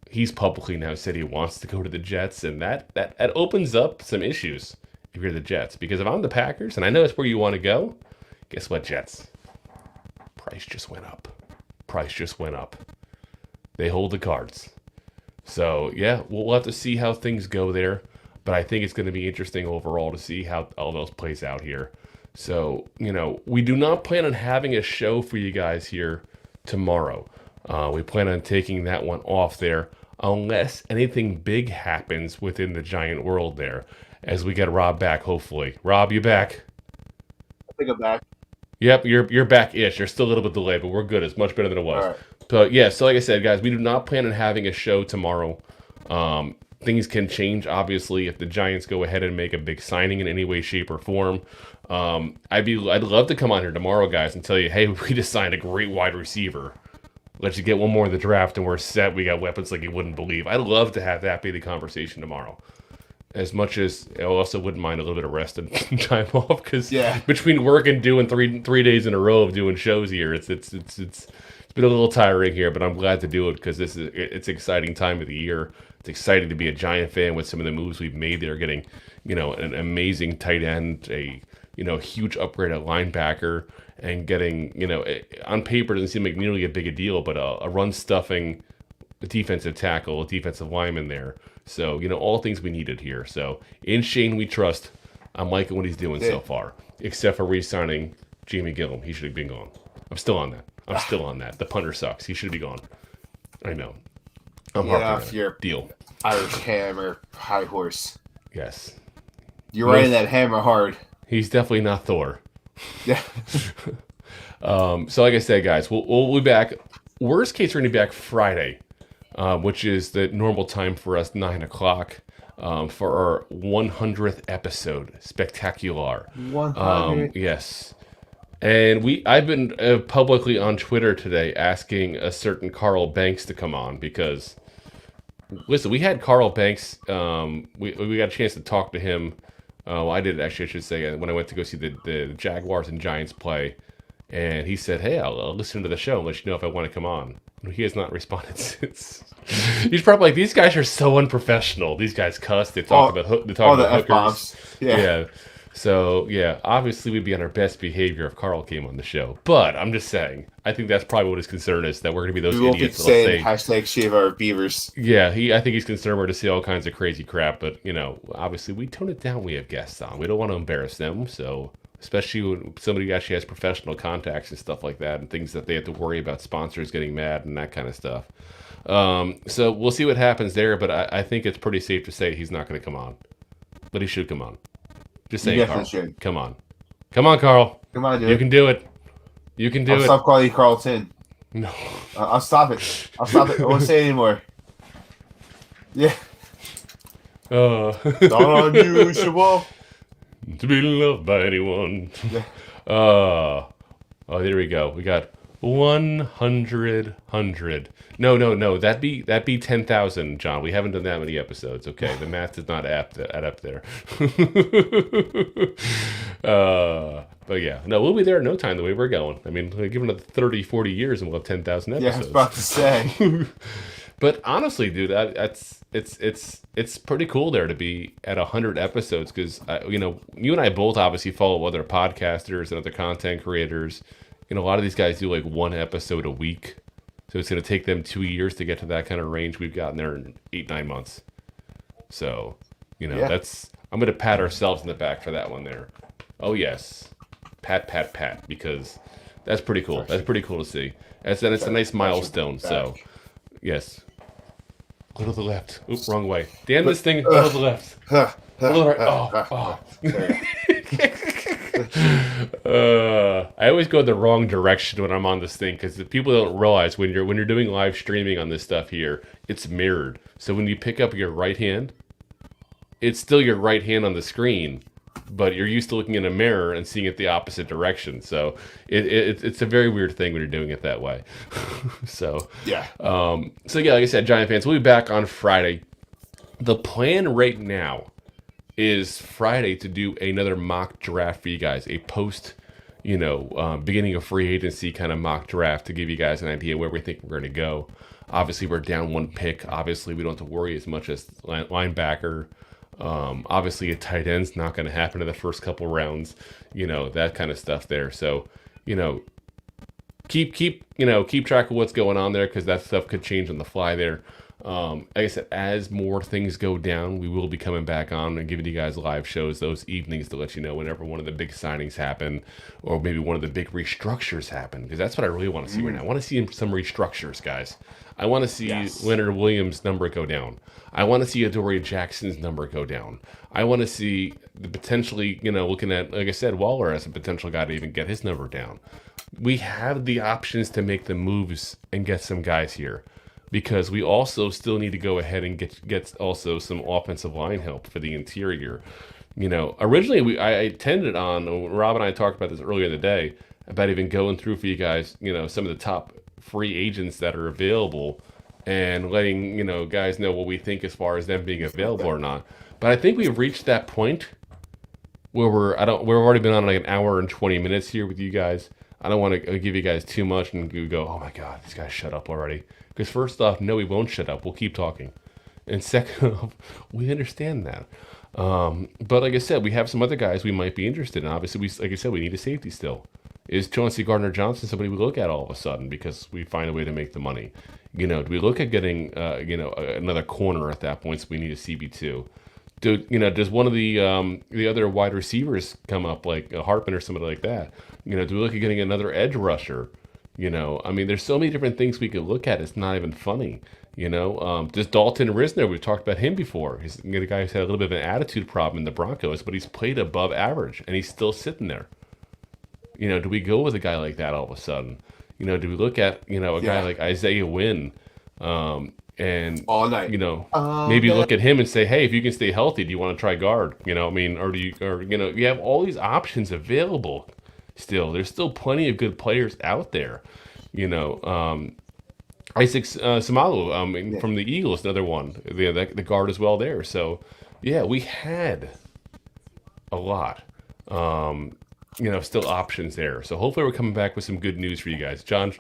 he's publicly now said he wants to go to the Jets? And that opens up some issues if you're the Jets. Because if I'm the Packers, and I know that's where you want to go, guess what, Jets? Price just went up. They hold the cards. So, yeah, we'll have to see how things go there. But I think it's going to be interesting overall to see how all those plays out here. So, we do not plan on having a show for you guys here tomorrow. We plan on taking that one off there unless anything big happens within the Giant world there as we get Rob back, hopefully. Rob, you back? I think I'm back. Yep, you're back-ish. You're still a little bit delayed, but we're good. It's much better than it was. All right. But, yeah, so like I said, guys, we do not plan on having a show tomorrow. Things can change, obviously, if the Giants go ahead and make a big signing in any way, shape, or form. I'd love to come on here tomorrow, guys, and tell you, hey, we just signed a great wide receiver. Let you get one more in the draft, and we're set. We got weapons like you wouldn't believe. I'd love to have that be the conversation tomorrow. As much as I also wouldn't mind a little bit of rest and time off, because between work and doing three days in a row of doing shows here, it's been a little tiring here, but I'm glad to do it because it's an exciting time of the year. It's exciting to be a Giant fan with some of the moves we've made. They're getting, an amazing tight end, a huge upgrade at linebacker, and getting, on paper it doesn't seem like nearly a big a deal, but a run stuffing defensive tackle, a defensive lineman there. So, all things we needed here. So, in Shane we trust. I'm liking what he's doing so far, except for re-signing Jamie Gillum. He should have been gone. I'm still on that. The punter sucks. He should be gone. I know. I'm off your deal. Irish hammer high horse. Yes. You're riding that hammer hard. He's definitely not Thor. Yeah. So like I said, guys, we'll be back. Worst case, we're going to be back Friday, which is the normal time for us, 9 o'clock, for our 100th episode. Spectacular. 100? Yes. And I've been publicly on Twitter today asking a certain Carl Banks to come on because, listen, we had Carl Banks. We got a chance to talk to him. I did actually, I should say, when I went to go see the Jaguars and Giants play. And he said, hey, I'll listen to the show and let you know if I want to come on. He has not responded since. He's probably like, these guys are so unprofessional. These guys cuss. They talk about the hookers. F-bombs. Yeah. So, yeah, obviously we'd be on our best behavior if Carl came on the show. But I'm just saying, I think that's probably what his concern is, that we're going to be those idiots that'll say... hashtag shave our beavers. Yeah, I think he's concerned we're going to say all kinds of crazy crap. But, obviously we tone it down when we have guests on. We don't want to embarrass them. So, especially when somebody actually has professional contacts and stuff like that and things that they have to worry about sponsors getting mad and that kind of stuff. So we'll see what happens there. But I think it's pretty safe to say he's not going to come on. But he should come on. Just saying, Carl. Should. Come on, Carl. Come on, dude. You can do it. You can do it. I'll stop calling you Carlton. No. I'll stop it. I won't say it anymore. Yeah. Not unusual to be loved by anyone. Yeah. Oh, there we go. We got 100. No. That'd be 10,000, John. We haven't done that many episodes. Okay, the math does not add up there. But yeah, no, we'll be there in no time the way we're going. I mean, give it another 30, 40 years and we'll have 10,000 episodes. Yeah, I was about to say. But honestly, dude, it's pretty cool there to be at 100 episodes because you and I both obviously follow other podcasters and other content creators. A lot of these guys do like one episode a week. So it's going to take them 2 years to get to that kind of range. We've gotten there in 8-9 months. So, that's... I'm going to pat ourselves in the back for that one there. Oh, yes. Pat, because that's pretty cool. That's pretty cool to see. It's a nice milestone. So, yes. Go to the left. Oops, wrong way. Damn this thing. Go to the left. Go to the right. I always go the wrong direction when I'm on this thing because people don't realize when you're doing live streaming on this stuff here, it's mirrored. So when you pick up your right hand, it's still your right hand on the screen, but you're used to looking in a mirror and seeing it the opposite direction. So it's a very weird thing when you're doing it that way. So yeah. Like I said, Giant fans, we'll be back on Friday. The plan right now is Friday to do another mock draft for you guys, a post, beginning of free agency kind of mock draft to give you guys an idea where we think we're going to go. Obviously, we're down one pick. Obviously, we don't have to worry as much as linebacker. Obviously, a tight end's not going to happen in the first couple rounds, that kind of stuff there. So, keep track of what's going on there because that stuff could change on the fly there. Like I said, as more things go down, we will be coming back on and giving you guys live shows those evenings to let you know whenever one of the big signings happen or maybe one of the big restructures happen because that's what I really want to see right now. I want to see some restructures, guys. I want to see Leonard Williams' number go down. I want to see Adoree Jackson's number go down. I want to see the potentially, looking at, like I said, Waller as a potential guy to even get his number down. We have the options to make the moves and get some guys here. Because we also still need to go ahead and get also some offensive line help for the interior. Originally I intended on, Rob and I talked about this earlier in the day, about even going through for you guys, some of the top free agents that are available and letting, guys know what we think as far as them being available or not. But I think we've reached that point where we've already been on like an hour and 20 minutes here with you guys. I don't want to give you guys too much and you go, oh my God, these guys shut up already. Because first off, no, we won't shut up. We'll keep talking. And second off, we understand that. But like I said, we have some other guys we might be interested in. Obviously, we need a safety still. Is Chauncey Gardner-Johnson somebody we look at all of a sudden because we find a way to make the money? Do we look at getting, another corner at that point so we need a CB2? Does one of the other wide receivers come up like a Hartman or somebody like that? Do we look at getting another edge rusher? There's so many different things we could look at. It's not even funny. Does Dalton Risner, we've talked about him before. He's a guy who's had a little bit of an attitude problem in the Broncos, but he's played above average, and he's still sitting there. Do we go with a guy like that all of a sudden? Do we look at, a guy like Isaiah Wynn, and, all night. Maybe look at him and say, hey, if you can stay healthy, do you want to try guard? You have all these options available. Still, there's still plenty of good players out there. Isaac Samalu from the Eagles, another one. The guard as well there. So, yeah, we had a lot. still options there. So hopefully we're coming back with some good news for you guys. John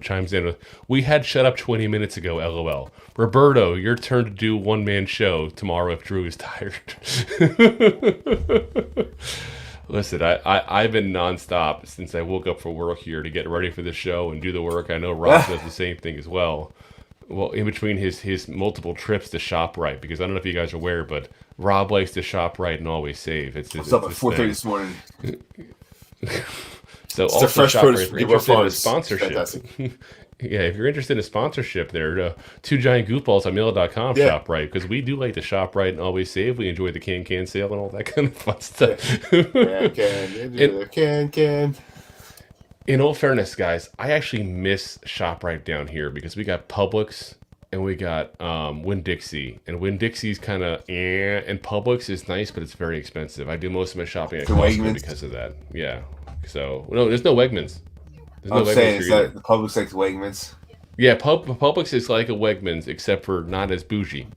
chimes in with, we had shut up 20 minutes ago, LOL. Roberto, your turn to do one-man show tomorrow if Drew is tired. Listen, I've been nonstop since I woke up for work here to get ready for the show and do the work. I know Rob does the same thing as well. Well, in between his multiple trips to ShopRite, because I don't know if you guys are aware, but Rob likes to ShopRite and always save. It's up at 4:30 this morning. So it's also the fresh ShopRite, produce if you're interested in a sponsorship. Yeah, if you're interested in a sponsorship there, Two Giant Goofballs on mail.com ShopRite, because we do like to ShopRite and always save. We enjoy the can sale and all that kind of fun stuff. Can. In all fairness, guys, I actually miss ShopRite down here because we got Publix and we got Winn-Dixie. And Winn-Dixie's kind of and Publix is nice, but it's very expensive. I do most of my shopping at Costco because of that. Yeah. So, no, there's no Wegmans. I'm saying, is that the Publix like the Wegmans? Yeah, Publix is like a Wegmans, except for not as bougie.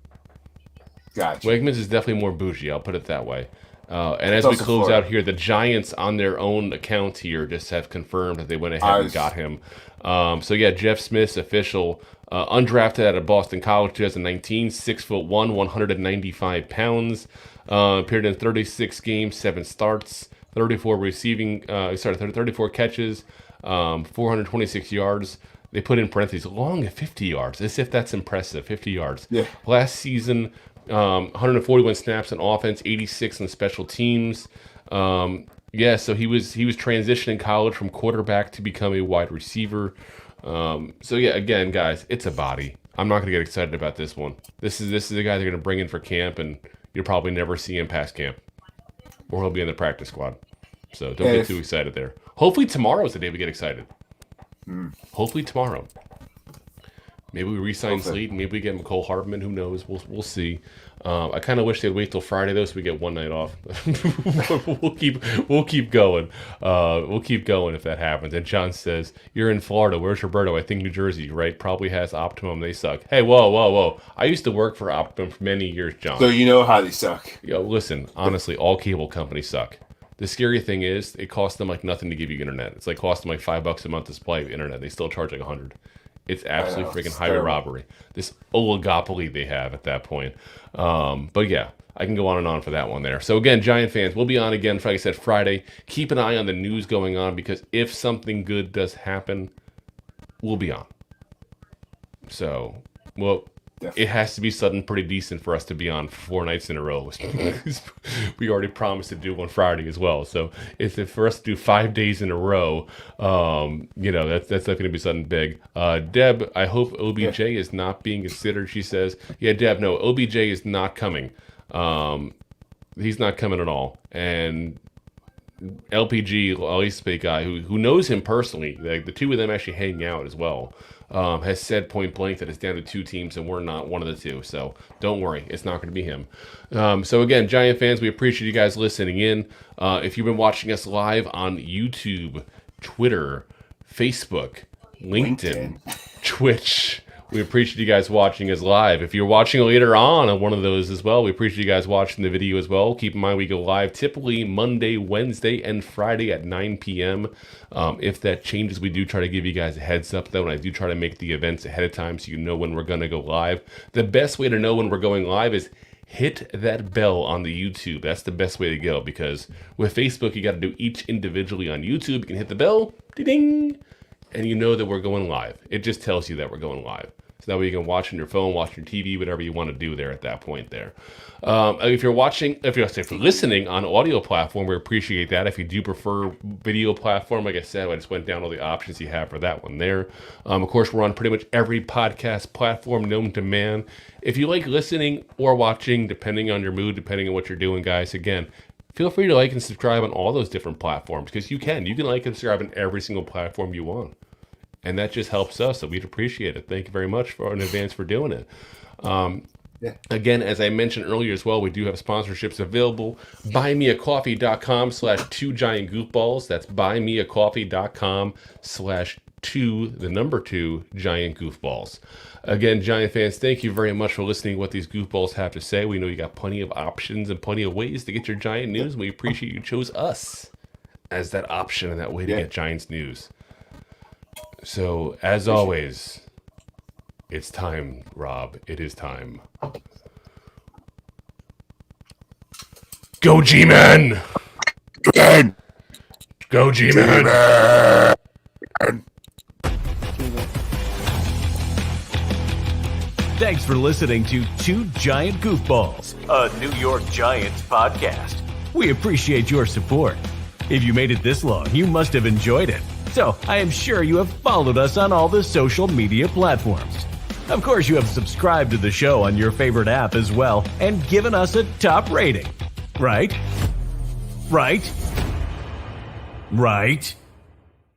Gotcha. Wegmans is definitely more bougie, I'll put it that way. And as we close out here, the Giants on their own account here just have confirmed that they went ahead and got him. So yeah, Jeff Smith's official, undrafted out of Boston College, 2019, 6'1", 195 pounds. Appeared in 36 games, 7 starts, 34 catches, 426 yards. They put in parentheses, long at 50 yards, as if that's impressive, 50 yards. Yeah. Last season, 141 snaps on offense, 86 on special teams. So he was transitioning in college from quarterback to become a wide receiver. So yeah, again, guys, it's a body. I'm not going to get excited about this one. This is the guy they're going to bring in for camp, and you'll probably never see him past camp, or he'll be in the practice squad. So don't get too excited there. Hopefully tomorrow's the day we get excited. Hopefully tomorrow. Maybe we re-sign Slade. Maybe we get McCole Hardman. Who knows? We'll see. I kind of wish they'd wait till Friday though, so we get one night off. we'll keep going. We'll keep going if that happens. And John says, "You're in Florida. Where's Roberto? I think New Jersey, right? Probably has Optimum. They suck." Hey, whoa! I used to work for Optimum for many years, John. So you know how they suck. Yo, listen. Honestly, all cable companies suck. The scary thing is, it costs them like nothing to give you internet. It's like costing like $5 a month to supply internet. They still charge like $100. It's absolutely freaking highway robbery. This oligopoly they have at that point. But yeah, I can go on and on for that one there. So again, Giant fans, we'll be on again, like I said, Friday. Keep an eye on the news going on, because if something good does happen, we'll be on. So, well, definitely. It has to be something pretty decent for us to be on 4 nights in a row. We already promised to do on Friday as well. So if for us to do 5 days in a row, that's not going to be something big. Deb, I hope OBJ is not being considered. She says, yeah, Deb, no, OBJ is not coming. He's not coming at all. And LPG, East Bay guy, who knows him personally, like the two of them actually hang out as well, has said point blank that it's down to 2 teams and we're not one of the 2. So don't worry, it's not going to be him. So again, Giant fans, we appreciate you guys listening in. If you've been watching us live on YouTube, Twitter, Facebook, LinkedIn, Twitch, we appreciate you guys watching us live. If you're watching later on one of those as well, we appreciate you guys watching the video as well. Keep in mind we go live typically Monday, Wednesday, and Friday at 9 p.m. If that changes, we do try to give you guys a heads up, though, and I do try to make the events ahead of time so you know when we're going to go live. The best way to know when we're going live is hit that bell on the YouTube. That's the best way to go, because with Facebook, you got to do each individually. On YouTube, you can hit the bell, ding, and you know that we're going live. It just tells you that we're going live. So that way you can watch on your phone, watch your TV, whatever you want to do there at that point there. If you're listening on audio platform, we appreciate that. If you do prefer video platform, like I said, I just went down all the options you have for that one there. Of course, we're on pretty much every podcast platform known to man. If you like listening or watching, depending on your mood, depending on what you're doing, guys, again, feel free to like and subscribe on all those different platforms, because you can like and subscribe on every single platform you want. And that just helps us, so we'd appreciate it. Thank you very much in advance for doing it. Again, as I mentioned earlier as well, we do have sponsorships available. BuyMeACoffee.com/2GiantGoofballs. That's BuyMeACoffee.com/2 Giant Goofballs. Again, Giant fans, thank you very much for listening to what these goofballs have to say. We know you got plenty of options and plenty of ways to get your Giant news, and we appreciate you chose us as that option and that way to get Giants news. So, as always, it's time, Rob. It is time. Go G-Men! Go G-Men! Thanks for listening to Two Giant Goofballs, a New York Giants podcast. We appreciate your support. If you made it this long, you must have enjoyed it. So I am sure you have followed us on all the social media platforms. Of course, you have subscribed to the show on your favorite app as well and given us a top rating. Right? Right? Right?